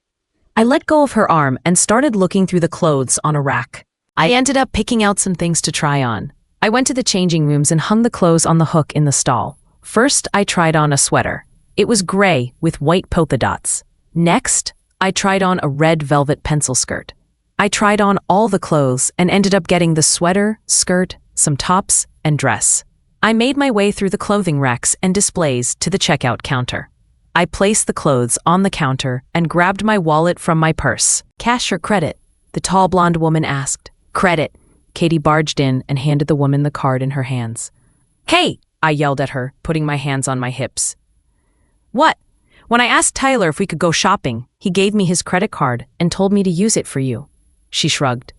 I let go of her arm and started looking through the clothes on a rack. I ended up picking out some things to try on. I went to the changing rooms and hung the clothes on the hook in the stall. First, I tried on a sweater. It was gray with white polka dots. Next, I tried on a red velvet pencil skirt. I tried on all the clothes and ended up getting the sweater, skirt, some tops, and dress. I made my way through the clothing racks and displays to the checkout counter. I placed the clothes on the counter and grabbed my wallet from my purse. "Cash or credit?" the tall blonde woman asked. "Credit." Katie barged in and handed the woman the card in her hands. "Hey!" I yelled at her, putting my hands on my hips. "What?" "When I asked Tyler if we could go shopping, he gave me his credit card and told me to use it for you." She shrugged.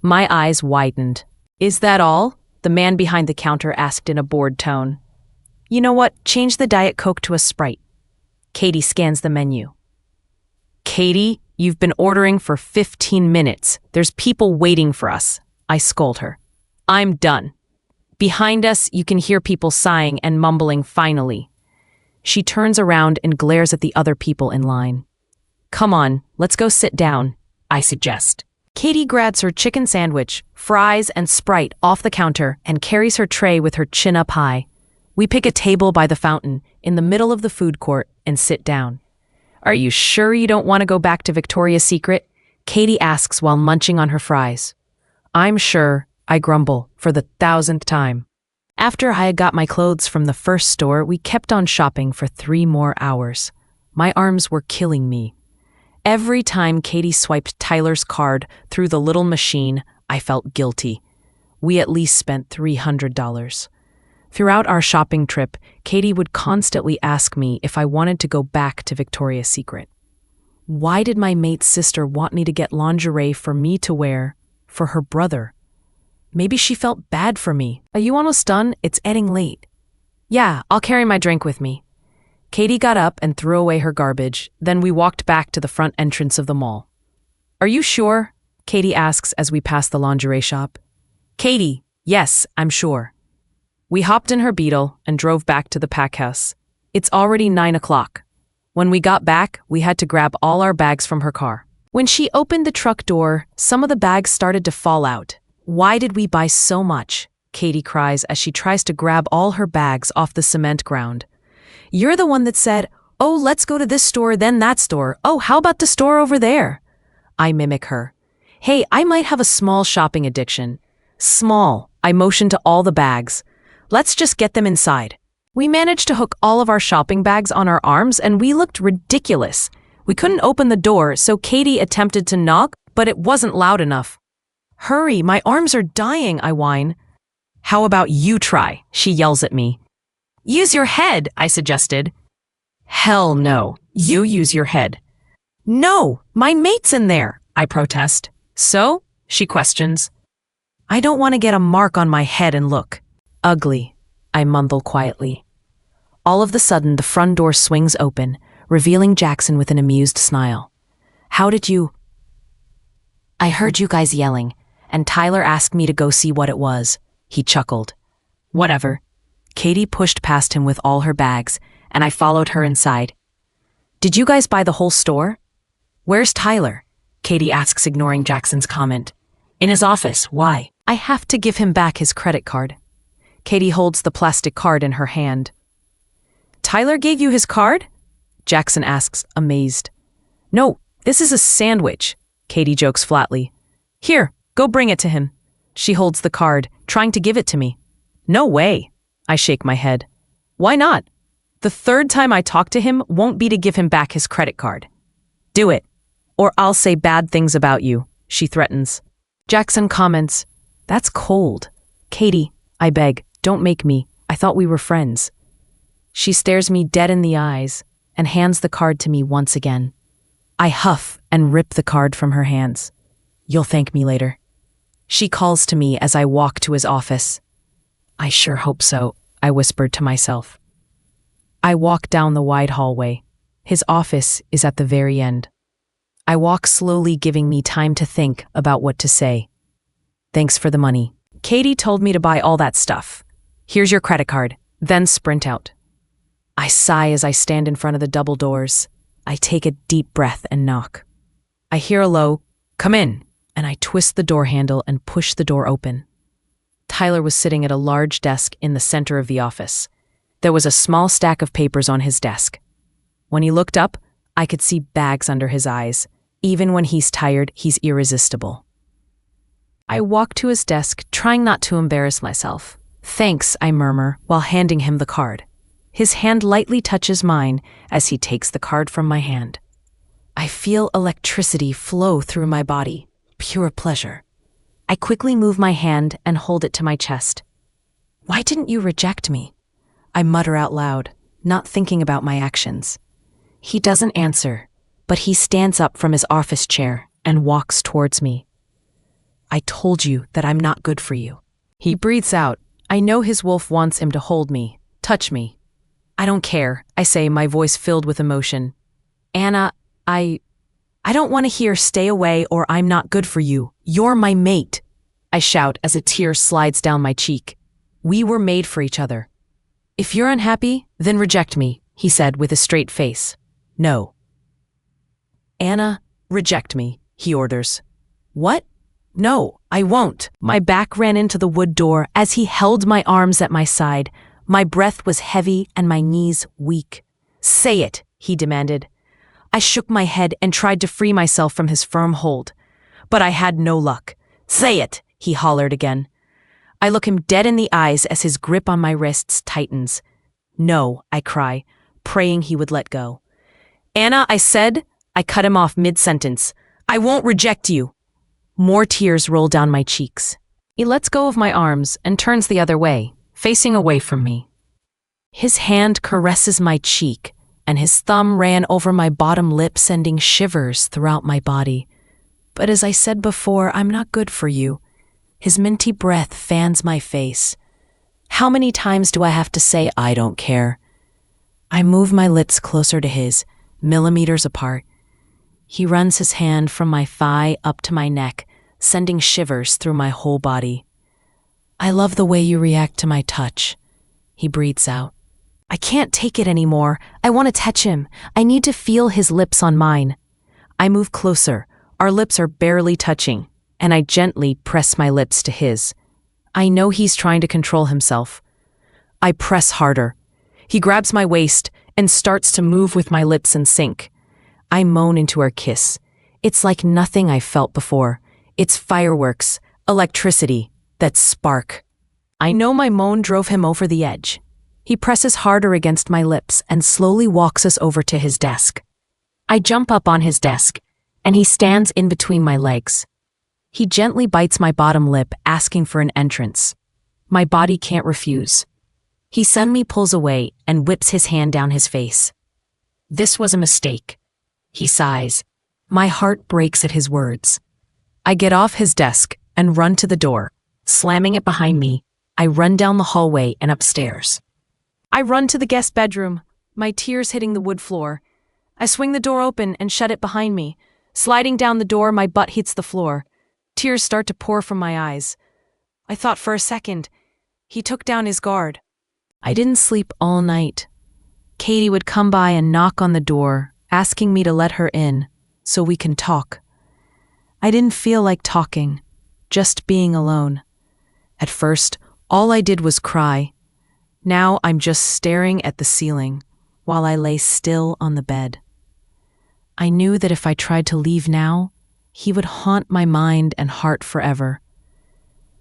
My eyes widened. "Is that all?" the man behind the counter asked in a bored tone. "You know what? Change the Diet Coke to a Sprite." Katie scans the menu. "Katie, you've been ordering for 15 minutes. There's people waiting for us." I scold her. "I'm done." Behind us, you can hear people sighing and mumbling finally. She turns around and glares at the other people in line. "Come on, let's go sit down," I suggest. Katie grabs her chicken sandwich, fries, and Sprite off the counter and carries her tray with her chin up high. We pick a table by the fountain in the middle of the food court and sit down. "Are you sure you don't want to go back to Victoria's Secret?" Katie asks while munching on her fries. "I'm sure," I grumble for the 1,000th time. After I had got my clothes from the first store, we kept on shopping for 3 more hours. My arms were killing me. Every time Katie swiped Tyler's card through the little machine, I felt guilty. We at least spent $300. Throughout our shopping trip, Katie would constantly ask me if I wanted to go back to Victoria's Secret. Why did my mate's sister want me to get lingerie for me to wear for her brother? Maybe she felt bad for me. "Are you almost done? It's getting late." "Yeah, I'll carry my drink with me." Katie got up and threw away her garbage, then we walked back to the front entrance of the mall. "Are you sure?" Katie asks as we pass the lingerie shop. "Katie, yes, I'm sure." We hopped in her Beetle and drove back to the pack house. It's already 9 o'clock. When we got back, we had to grab all our bags from her car. When she opened the truck door, some of the bags started to fall out. "Why did we buy so much?" Katie cries as she tries to grab all her bags off the cement ground. "You're the one that said, 'Oh, let's go to this store, then that store. Oh, how about the store over there?'" I mimic her. "Hey, I might have a small shopping addiction." "Small," I motion to all the bags. "Let's just get them inside." We managed to hook all of our shopping bags on our arms and we looked ridiculous. We couldn't open the door, so Katie attempted to knock, but it wasn't loud enough. "Hurry, my arms are dying," I whine. "How about you try?" she yells at me. "Use your head," I suggested. "Hell no, you use your head." "No, my mate's in there," I protest. "So?" she questions. "I don't want to get a mark on my head and look ugly," I mumble quietly. All of a sudden, the front door swings open, revealing Jackson with an amused smile. "How did you—" "I heard you guys yelling, and Tyler asked me to go see what it was," he chuckled. "Whatever." Katie pushed past him with all her bags, and I followed her inside. "Did you guys buy the whole store?" "Where's Tyler?" Katie asks, ignoring Jackson's comment. "In his office. Why?" "I have to give him back his credit card." Katie holds the plastic card in her hand. "Tyler gave you his card?" Jackson asks, amazed. "No, this is a sandwich," Katie jokes flatly. "Here, go bring it to him." She holds the card, trying to give it to me. "No way." I shake my head. "Why not? The 3rd time I talk to him won't be to give him back his credit card." "Do it, or I'll say bad things about you," she threatens. Jackson comments, "That's cold." "Katie," I beg, "don't make me. I thought we were friends." She stares me dead in the eyes and hands the card to me once again. I huff and rip the card from her hands. "You'll thank me later." She calls to me as I walk to his office. "I sure hope so," I whispered to myself. I walk down the wide hallway. His office is at the very end. I walk slowly, giving me time to think about what to say. "Thanks for the money. Katie told me to buy all that stuff. Here's your credit card," then sprint out. I sigh as I stand in front of the double doors. I take a deep breath and knock. I hear a low, "Come in," and I twist the door handle and push the door open. Tyler was sitting at a large desk in the center of the office. There was a small stack of papers on his desk. When he looked up, I could see bags under his eyes. Even when he's tired, he's irresistible. I walked to his desk, trying not to embarrass myself. Thanks, I murmur while handing him the card. His hand lightly touches mine as he takes the card from my hand. I feel electricity flow through my body, pure pleasure. I quickly move my hand and hold it to my chest. Why didn't you reject me? I mutter out loud, not thinking about my actions. He doesn't answer, but he stands up from his office chair and walks towards me. I told you that I'm not good for you. He breathes out. I know his wolf wants him to hold me, touch me. I don't care, I say, my voice filled with emotion. Anna, I don't want to hear stay away or I'm not good for you. You're my mate, I shout as a tear slides down my cheek. We were made for each other. If you're unhappy, then reject me, he said with a straight face. No. Anna, reject me, he orders. What? No, I won't. My back ran into the wood door as he held my arms at my side. My breath was heavy and my knees weak. Say it, he demanded. I shook my head and tried to free myself from his firm hold. But I had no luck. Say it, he hollered again. I look him dead in the eyes as his grip on my wrists tightens. No, I cry, praying he would let go. Anna, I said. I cut him off mid-sentence. I won't reject you. More tears roll down my cheeks. He lets go of my arms and turns the other way, facing away from me. His hand caresses my cheek, and his thumb ran over my bottom lip, sending shivers throughout my body. But as I said before, I'm not good for you. His minty breath fans my face. How many times do I have to say I don't care? I move my lips closer to his, millimeters apart. He runs his hand from my thigh up to my neck, sending shivers through my whole body. I love the way you react to my touch, he breathes out. I can't take it anymore. I want to touch him. I need to feel his lips on mine. I move closer. Our lips are barely touching, and I gently press my lips to his. I know he's trying to control himself. I press harder. He grabs my waist and starts to move with my lips in sync. I moan into our kiss. It's like nothing I've felt before. It's fireworks, electricity, that spark. I know my moan drove him over the edge. He presses harder against my lips and slowly walks us over to his desk. I jump up on his desk, and he stands in between my legs. He gently bites my bottom lip, asking for an entrance. My body can't refuse. He suddenly pulls away and whips his hand down his face. This was a mistake. He sighs. My heart breaks at his words. I get off his desk and run to the door. Slamming it behind me, I run down the hallway and upstairs. I run to the guest bedroom, my tears hitting the wood floor. I swing the door open and shut it behind me. Sliding down the door, my butt hits the floor. Tears start to pour from my eyes. I thought for a second, he took down his guard. I didn't sleep all night. Katie would come by and knock on the door, asking me to let her in so we can talk. I didn't feel like talking, just being alone. At first, all I did was cry. Now I'm just staring at the ceiling while I lay still on the bed. I knew that if I tried to leave now, he would haunt my mind and heart forever.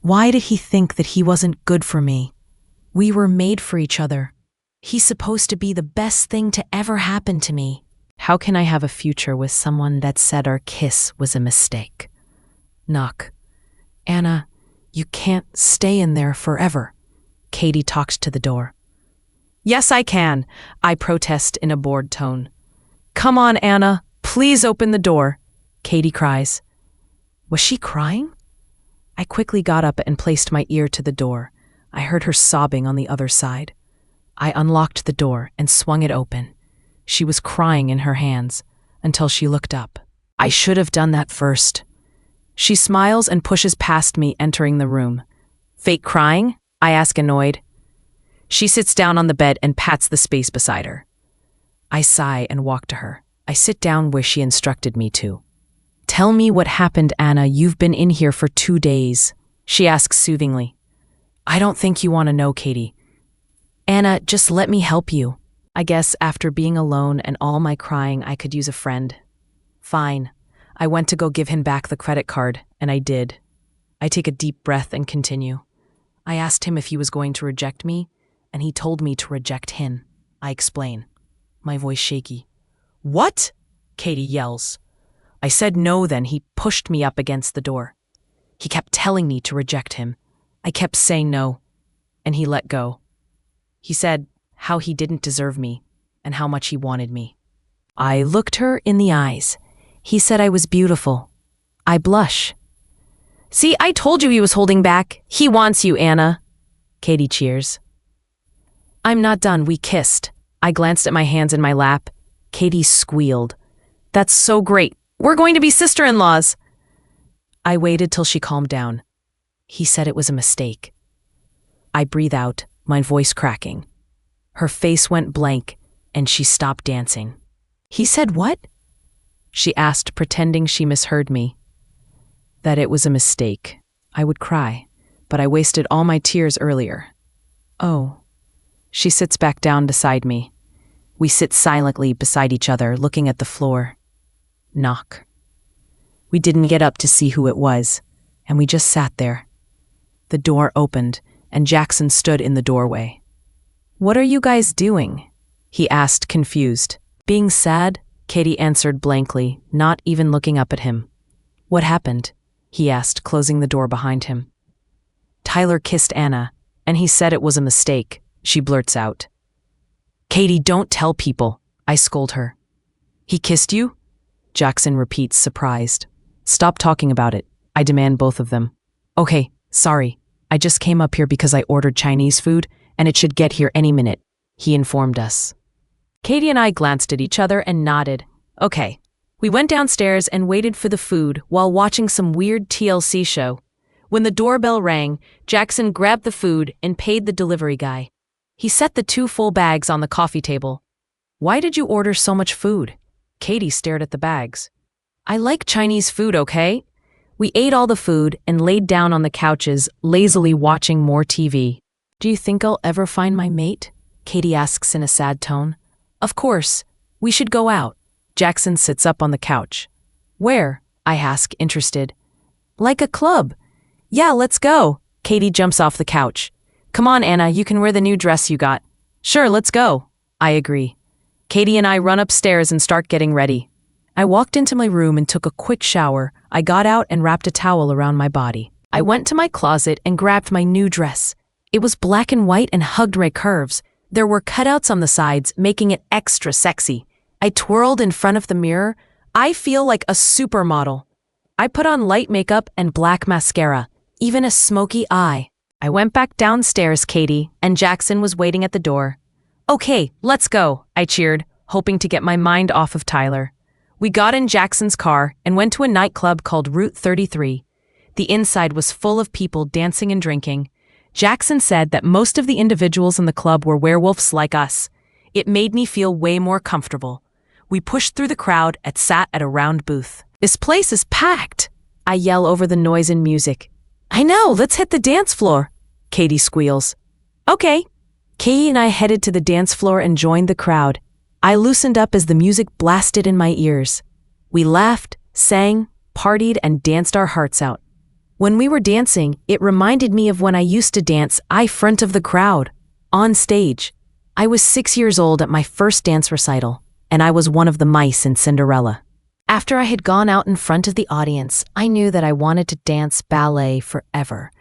Why did he think that he wasn't good for me? We were made for each other. He's supposed to be the best thing to ever happen to me. How can I have a future with someone that said our kiss was a mistake? Knock. Anna, you can't stay in there forever. Katie talks to the door. Yes, I can, I protest in a bored tone. Come on, Anna, please open the door, Katie cries. Was she crying? I quickly got up and placed my ear to the door. I heard her sobbing on the other side. I unlocked the door and swung it open. She was crying in her hands until she looked up. I should have done that first. She smiles and pushes past me, entering the room. Fake crying? I ask, annoyed. She sits down on the bed and pats the space beside her. I sigh and walk to her. I sit down where she instructed me to. Tell me what happened, Anna. You've been in here for 2 days. She asks soothingly. I don't think you want to know, Katie. Anna, just let me help you. I guess after being alone and all my crying, I could use a friend. Fine. I went to go give him back the credit card, and I did. I take a deep breath and continue. I asked him if he was going to reject me, and he told me to reject him. I explain, my voice shaky. What? Katie yells. I said no, then he pushed me up against the door. He kept telling me to reject him. I kept saying no, and he let go. He said how he didn't deserve me and how much he wanted me. I looked her in the eyes. He said I was beautiful. I blush. See, I told you he was holding back. He wants you, Anna. Katie cheers. I'm not done. We kissed. I glanced at my hands in my lap. Katie squealed. That's so great. We're going to be sister-in-laws. I waited till she calmed down. He said it was a mistake. I breathe out, my voice cracking. Her face went blank, and she stopped dancing. He said what? She asked, pretending she misheard me. That it was a mistake. I would cry, but I wasted all my tears earlier. Oh. She sits back down beside me. We sit silently beside each other, looking at the floor. Knock. We didn't get up to see who it was, and we just sat there. The door opened, and Jackson stood in the doorway. What are you guys doing? He asked, confused. Being sad, Katie answered blankly, not even looking up at him. What happened? He asked, closing the door behind him. Tyler kissed Anna, and he said it was a mistake, she blurts out. Katie, don't tell people, I scold her. He kissed you? Jackson repeats, surprised. Stop talking about it. I demand both of them. Okay, sorry. I just came up here because I ordered Chinese food, and it should get here any minute, he informed us. Katie and I glanced at each other and nodded. Okay. We went downstairs and waited for the food while watching some weird TLC show. When the doorbell rang, Jackson grabbed the food and paid the delivery guy. He set the 2 full bags on the coffee table. Why did you order so much food? Katie stared at the bags. I like Chinese food, okay? We ate all the food and laid down on the couches, lazily watching more TV. Do you think I'll ever find my mate? Katie asks in a sad tone. Of course. We should go out. Jackson sits up on the couch. Where? I ask, interested. Like a club. Yeah, let's go. Katie jumps off the couch. Come on, Anna, you can wear the new dress you got. Sure, let's go. I agree. Katie and I run upstairs and start getting ready. I walked into my room and took a quick shower. I got out and wrapped a towel around my body. I went to my closet and grabbed my new dress. It was black and white and hugged my curves. There were cutouts on the sides, making it extra sexy. I twirled in front of the mirror. I feel like a supermodel. I put on light makeup and black mascara, even a smoky eye. I went back downstairs, Katie, and Jackson was waiting at the door. Okay, let's go, I cheered, hoping to get my mind off of Tyler. We got in Jackson's car and went to a nightclub called Route 33. The inside was full of people dancing and drinking. Jackson said that most of the individuals in the club were werewolves like us. It made me feel way more comfortable. We pushed through the crowd and sat at a round booth. This place is packed. I yell over the noise and music. I know, let's hit the dance floor. Katie squeals. Okay. Katie and I headed to the dance floor and joined the crowd. I loosened up as the music blasted in my ears. We laughed, sang, partied, and danced our hearts out. When we were dancing, it reminded me of when I used to dance front of the crowd, on stage. I was 6 years old at my first dance recital, and I was one of the mice in Cinderella. After I had gone out in front of the audience, I knew that I wanted to dance ballet forever.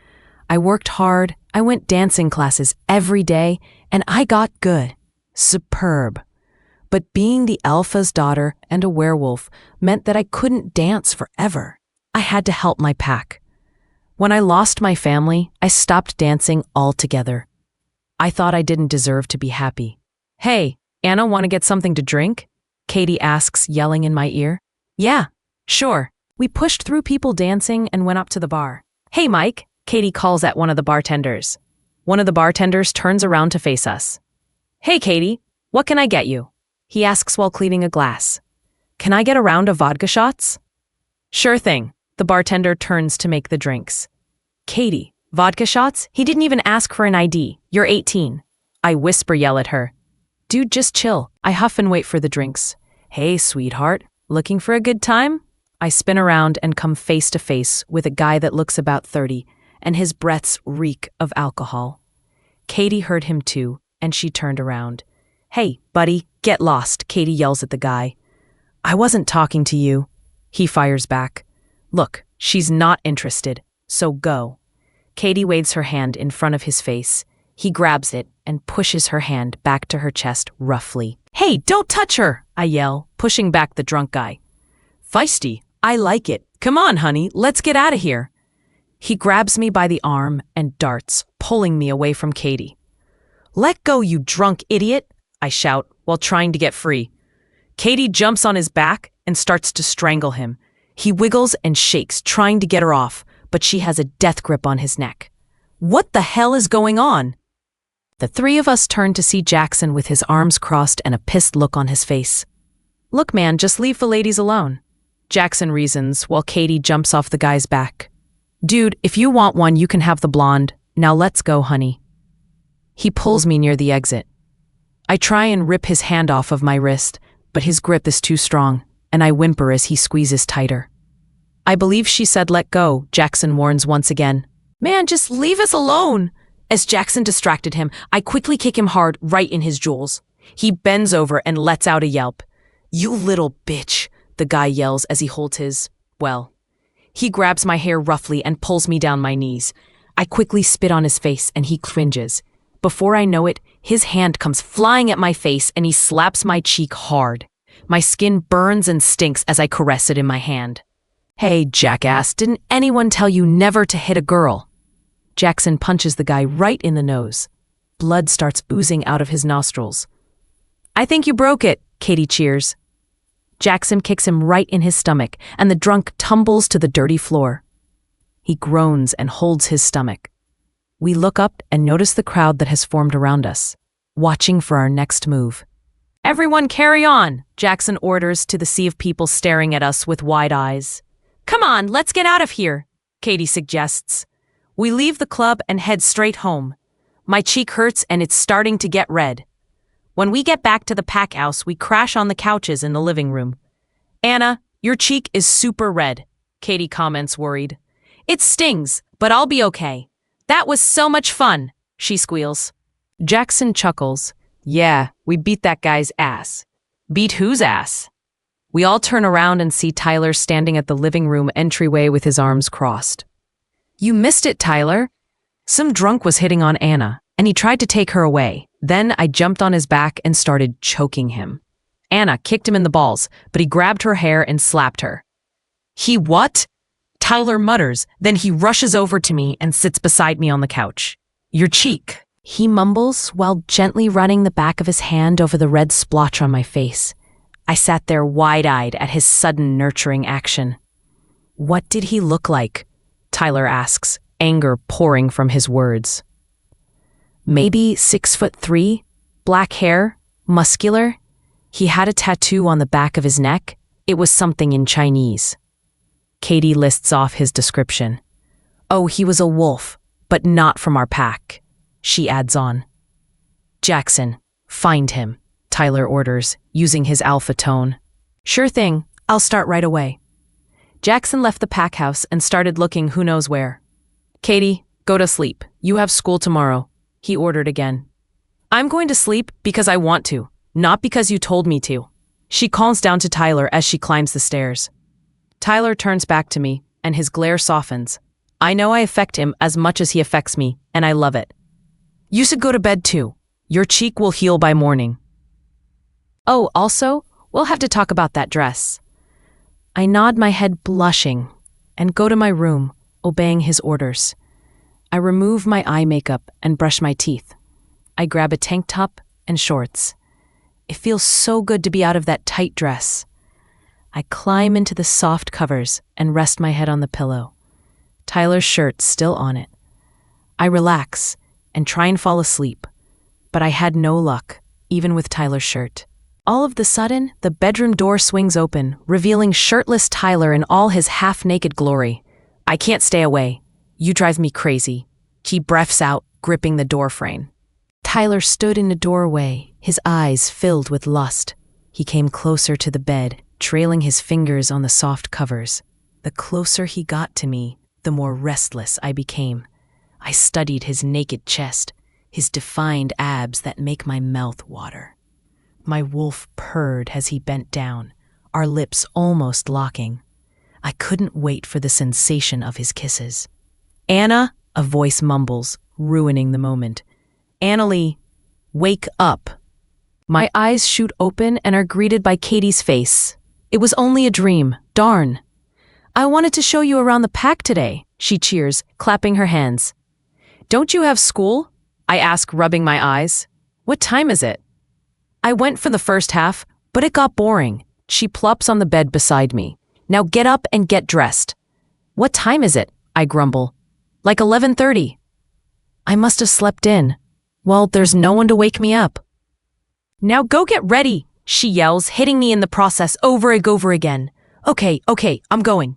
I worked hard, I went dancing classes every day, and I got good. Superb. But being the alpha's daughter and a werewolf meant that I couldn't dance forever. I had to help my pack. When I lost my family, I stopped dancing altogether. I thought I didn't deserve to be happy. Hey, Anna, want to get something to drink? Katie asks, yelling in my ear. Yeah, sure. We pushed through people dancing and went up to the bar. Hey, Mike, Katie calls at one of the bartenders. One of the bartenders turns around to face us. Hey, Katie, what can I get you? He asks while cleaning a glass. Can I get a round of vodka shots? Sure thing. The bartender turns to make the drinks. Katie, vodka shots? He didn't even ask for an ID. You're 18. I yell at her. Dude, just chill. I huff and wait for the drinks. Hey, sweetheart, looking for a good time? I spin around and come face to face with a guy that looks about 30, and his breaths reek of alcohol. Katie heard him too, and she turned around. "Hey, buddy, get lost," Katie yells at the guy. "I wasn't talking to you," he fires back. "Look, she's not interested, so go." Katie waves her hand in front of his face. He grabs it and pushes her hand back to her chest roughly. "Hey, don't touch her!" I yell, pushing back the drunk guy. "Feisty, I like it. Come on, honey, let's get out of here." He grabs me by the arm and darts, pulling me away from Katie. "Let go, you drunk idiot," I shout while trying to get free. Katie jumps on his back and starts to strangle him. He wiggles and shakes, trying to get her off, but she has a death grip on his neck. What the hell is going on? The three of us turn to see Jackson with his arms crossed and a pissed look on his face. "Look, man, just leave the ladies alone," Jackson reasons while Katie jumps off the guy's back. "Dude, if you want one, you can have the blonde. Now let's go, honey." He pulls me near the exit. I try and rip his hand off of my wrist, but his grip is too strong, and I whimper as he squeezes tighter. "I believe she said let go," Jackson warns once again. "Man, just leave us alone." As Jackson distracted him, I quickly kick him hard right in his jewels. He bends over and lets out a yelp. "You little bitch," the guy yells as he holds his, well. He grabs my hair roughly and pulls me down my knees. I quickly spit on his face and he cringes. Before I know it, his hand comes flying at my face and he slaps my cheek hard. My skin burns and stinks as I caress it in my hand. "Hey, jackass, didn't anyone tell you never to hit a girl?" Jackson punches the guy right in the nose. Blood starts oozing out of his nostrils. "I think you broke it," Katie cheers. Jackson kicks him right in his stomach, and the drunk tumbles to the dirty floor. He groans and holds his stomach. We look up and notice the crowd that has formed around us, watching for our next move. "Everyone carry on," Jackson orders to the sea of people staring at us with wide eyes. "Come on, let's get out of here," Katie suggests. We leave the club and head straight home. My cheek hurts and it's starting to get red. When we get back to the pack house, we crash on the couches in the living room. "Anna, your cheek is super red," Katie comments worried. "It stings, but I'll be okay. That was so much fun," she squeals. Jackson chuckles. "Yeah, we beat that guy's ass." "Beat whose ass?" We all turn around and see Tyler standing at the living room entryway with his arms crossed. "You missed it, Tyler." Some drunk was hitting on Anna, and he tried to take her away. Then I jumped on his back and started choking him. Anna kicked him in the balls, but he grabbed her hair and slapped her. "He what?" Tyler mutters, then he rushes over to me and sits beside me on the couch. "Your cheek," he mumbles while gently running the back of his hand over the red splotch on my face. I sat there wide-eyed at his sudden nurturing action. "What did he look like?" Tyler asks, anger pouring from his words. "Maybe 6'3", black hair, muscular. He had a tattoo on the back of his neck. It was something in Chinese." Katie lists off his description. "Oh, he was a wolf, but not from our pack," she adds on. "Jackson, find him," Tyler orders, using his alpha tone. "Sure thing, I'll start right away." Jackson left the pack house and started looking who knows where. "Katie, go to sleep. You have school tomorrow," he ordered again. "I'm going to sleep because I want to, not because you told me to." She calms down to Tyler as she climbs the stairs. Tyler turns back to me, and his glare softens. I know I affect him as much as he affects me, and I love it. "You should go to bed too. Your cheek will heal by morning." "Oh, also, we'll have to talk about that dress." I nod my head blushing and go to my room, obeying his orders. I remove my eye makeup and brush my teeth. I grab a tank top and shorts. It feels so good to be out of that tight dress. I climb into the soft covers and rest my head on the pillow. Tyler's shirt's still on it. I relax and try and fall asleep, but I had no luck, even with Tyler's shirt. All of the sudden, the bedroom door swings open, revealing shirtless Tyler in all his half-naked glory. "I can't stay away. You drive me crazy," he breaths out, gripping the door frame. Tyler stood in the doorway, his eyes filled with lust. He came closer to the bed, trailing his fingers on the soft covers. The closer he got to me, the more restless I became. I studied his naked chest, his defined abs that make my mouth water. My wolf purred as he bent down, our lips almost locking. I couldn't wait for the sensation of his kisses. "Anna," a voice mumbles, ruining the moment. "Annalie, wake up." My eyes shoot open and are greeted by Katie's face. "It was only a dream, darn." "I wanted to show you around the pack today," she cheers, clapping her hands. "Don't you have school?" I ask, rubbing my eyes. "What time is it?" "I went for the first half, but it got boring." She plops on the bed beside me. "Now get up and get dressed." "What time is it?" I grumble. "Like 11:30. I must have slept in. Well, there's no one to wake me up. "Now go get ready," she yells, hitting me in the process over and over again. Okay, I'm going."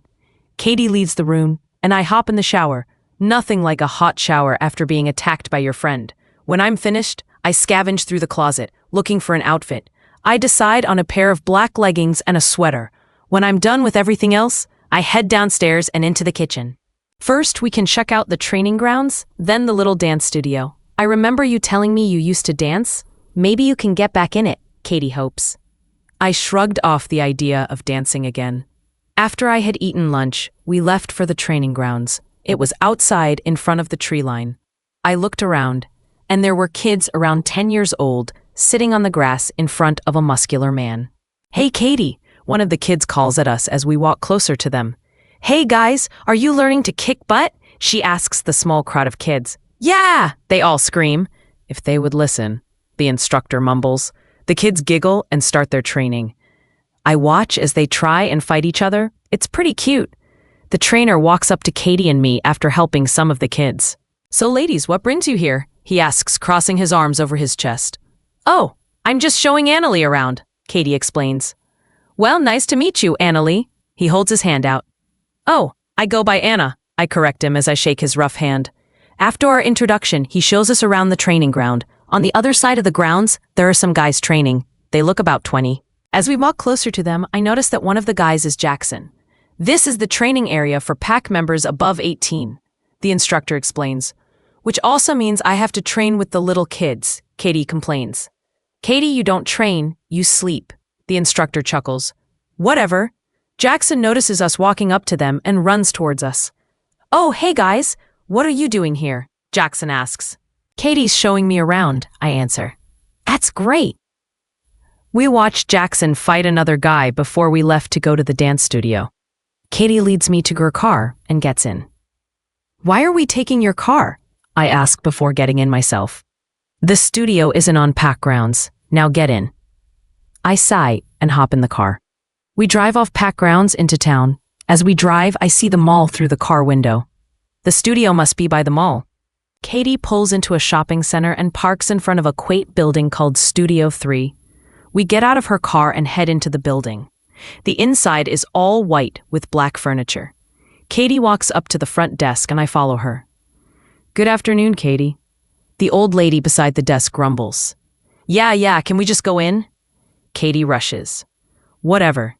Katie leaves the room, and I hop in the shower. Nothing like a hot shower after being attacked by your friend. When I'm finished, I scavenge through the closet, looking for an outfit. I decide on a pair of black leggings and a sweater. When I'm done with everything else, I head downstairs and into the kitchen. First, we can check out the training grounds, then the little dance studio. "I remember you telling me you used to dance. Maybe you can get back in it," Katie hopes. I shrugged off the idea of dancing again. After I had eaten lunch, we left for the training grounds. It was outside in front of the tree line. I looked around, and there were kids around 10 years old sitting on the grass in front of a muscular man. "Hey, Katie," one of the kids calls at us as we walk closer to them. "Hey, guys, are you learning to kick butt?" she asks the small crowd of kids. "Yeah!" they all scream. "If they would listen," the instructor mumbles. The kids giggle and start their training. I watch as they try and fight each other. It's pretty cute. The trainer walks up to Katie and me after helping some of the kids. "So ladies, what brings you here?" he asks, crossing his arms over his chest. "Oh, I'm just showing Annalie around," Katie explains. "Well, nice to meet you, Annalie." He holds his hand out. "Oh, I go by Anna," I correct him as I shake his rough hand. After our introduction, he shows us around the training ground. On the other side of the grounds, there are some guys training. They look about 20. As we walk closer to them, I notice that one of the guys is Jackson. "This is the training area for pack members above 18, the instructor explains. "Which also means I have to train with the little kids," Katie complains. "Katie, you don't train, you sleep," the instructor chuckles. "Whatever." Jackson notices us walking up to them and runs towards us. "Oh, hey guys, what are you doing here?" Jackson asks. "Katie's showing me around," I answer. "That's great." We watched Jackson fight another guy before we left to go to the dance studio. Katie leads me to her car and gets in. "Why are we taking your car?" I ask before getting in myself. "The studio isn't on pack grounds. Now get in." I sigh and hop in the car. We drive off pack grounds into town. As we drive, I see the mall through the car window. The studio must be by the mall. Katie pulls into a shopping center and parks in front of a quaint building called Studio 3. We get out of her car and head into the building. The inside is all white with black furniture. Katie walks up to the front desk and I follow her. "Good afternoon, Katie." The old lady beside the desk grumbles. Yeah, can we just go in?" Katie rushes. "Whatever."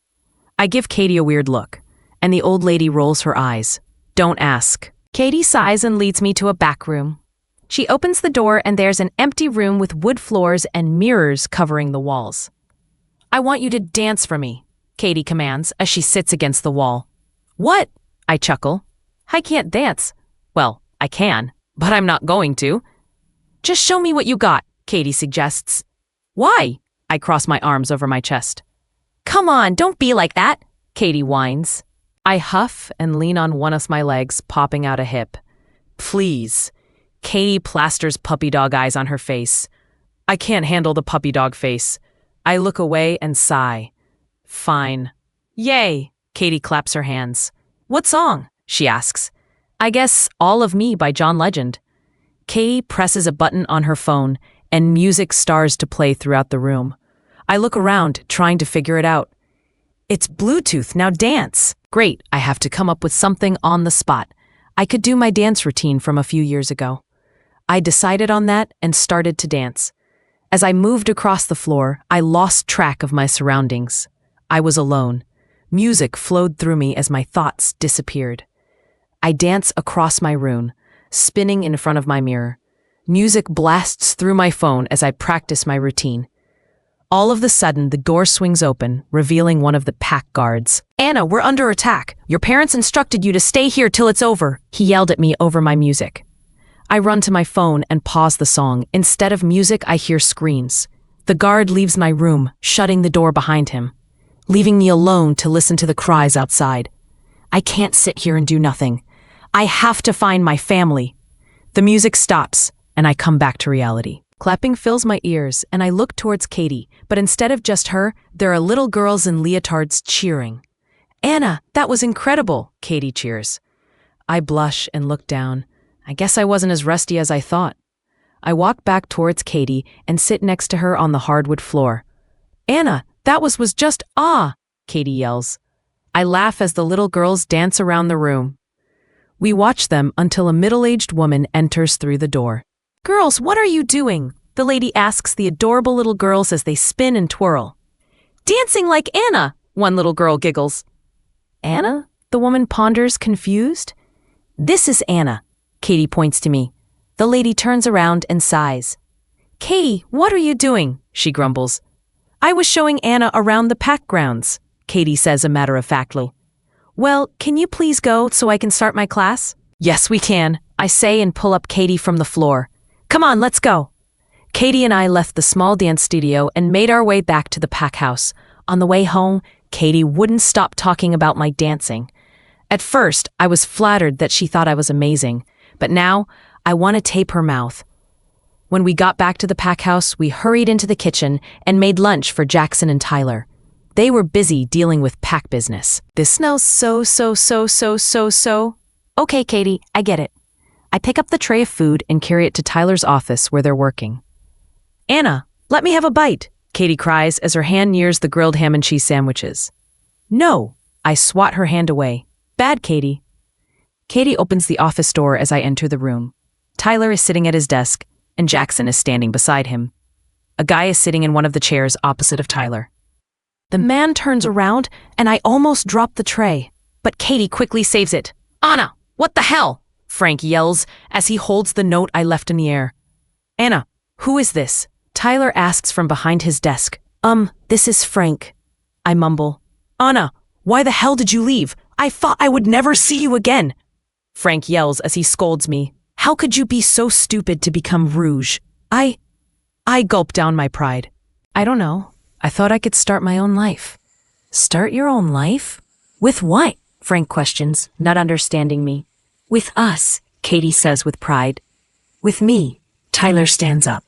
I give Katie a weird look, and the old lady rolls her eyes. "Don't ask." Katie sighs and leads me to a back room. She opens the door and there's an empty room with wood floors and mirrors covering the walls. "I want you to dance for me," Katie commands as she sits against the wall. "What?" I chuckle. "I can't dance." "Well, I can, but I'm not going to." "Just show me what you got," Katie suggests. "Why?" I cross my arms over my chest. "Come on, don't be like that," Katie whines. I huff and lean on one of my legs, popping out a hip. "Please." Katie plasters puppy dog eyes on her face. I can't handle the puppy dog face. I look away and sigh. "Fine." "Yay!" Katie claps her hands. "What song?" she asks. "I guess All of Me by John Legend." Katie presses a button on her phone, and music starts to play throughout the room. I look around, trying to figure it out. "It's Bluetooth, now dance." Great, I have to come up with something on the spot. I could do my dance routine from a few years ago. I decided on that and started to dance. As I moved across the floor, I lost track of my surroundings. I was alone. Music flowed through me as my thoughts disappeared. I dance across my room, spinning in front of my mirror. Music blasts through my phone as I practice my routine. All of a sudden, the door swings open, revealing one of the pack guards. "Anna, we're under attack. Your parents instructed you to stay here till it's over," he yelled at me over my music. I run to my phone and pause the song. Instead of music, I hear screams. The guard leaves my room, shutting the door behind him, leaving me alone to listen to the cries outside. I can't sit here and do nothing. I have to find my family. The music stops, and I come back to reality. Clapping fills my ears, and I look towards Katie, but instead of just her, there are little girls in leotards cheering. "Anna, that was incredible," Katie cheers. I blush and look down. I guess I wasn't as rusty as I thought. I walk back towards Katie and sit next to her on the hardwood floor. "Anna, that was just Katie yells. I laugh as the little girls dance around the room. We watch them until a middle-aged woman enters through the door. "Girls, what are you doing?" the lady asks the adorable little girls as they spin and twirl. "Dancing like Anna," one little girl giggles. "Anna?" the woman ponders, confused. "This is Anna," Katie points to me. The lady turns around and sighs. "Katie, what are you doing?" she grumbles. "I was showing Anna around the pack grounds," Katie says matter-of-factly. "Well, can you please go so I can start my class?" "Yes, we can," I say and pull up Katie from the floor. "Come on, let's go." Katie and I left the small dance studio and made our way back to the pack house. On the way home, Katie wouldn't stop talking about my dancing. At first, I was flattered that she thought I was amazing, but now I want to tape her mouth. When we got back to the pack house, we hurried into the kitchen and made lunch for Jackson and Tyler. They were busy dealing with pack business. "This smells so. Okay, Katie, I get it." I pick up the tray of food and carry it to Tyler's office where they're working. "Anna, let me have a bite," Katie cries as her hand nears the grilled ham and cheese sandwiches. "No," I swat her hand away. "Bad, Katie." Katie opens the office door as I enter the room. Tyler is sitting at his desk, and Jackson is standing beside him. A guy is sitting in one of the chairs opposite of Tyler. The man turns around, and I almost drop the tray, but Katie quickly saves it. "Anna, what the hell?" Frank yells as he holds the note I left in the air. "Anna, who is this?" Tyler asks from behind his desk. This is Frank," I mumble. "Anna, why the hell did you leave? I thought I would never see you again." Frank yells as he scolds me. "How could you be so stupid to become Rouge?" I gulp down my pride. "I don't know. I thought I could start my own life." "Start your own life? With what?" Frank questions, not understanding me. "With us," Katie says with pride. "With me." Tyler stands up.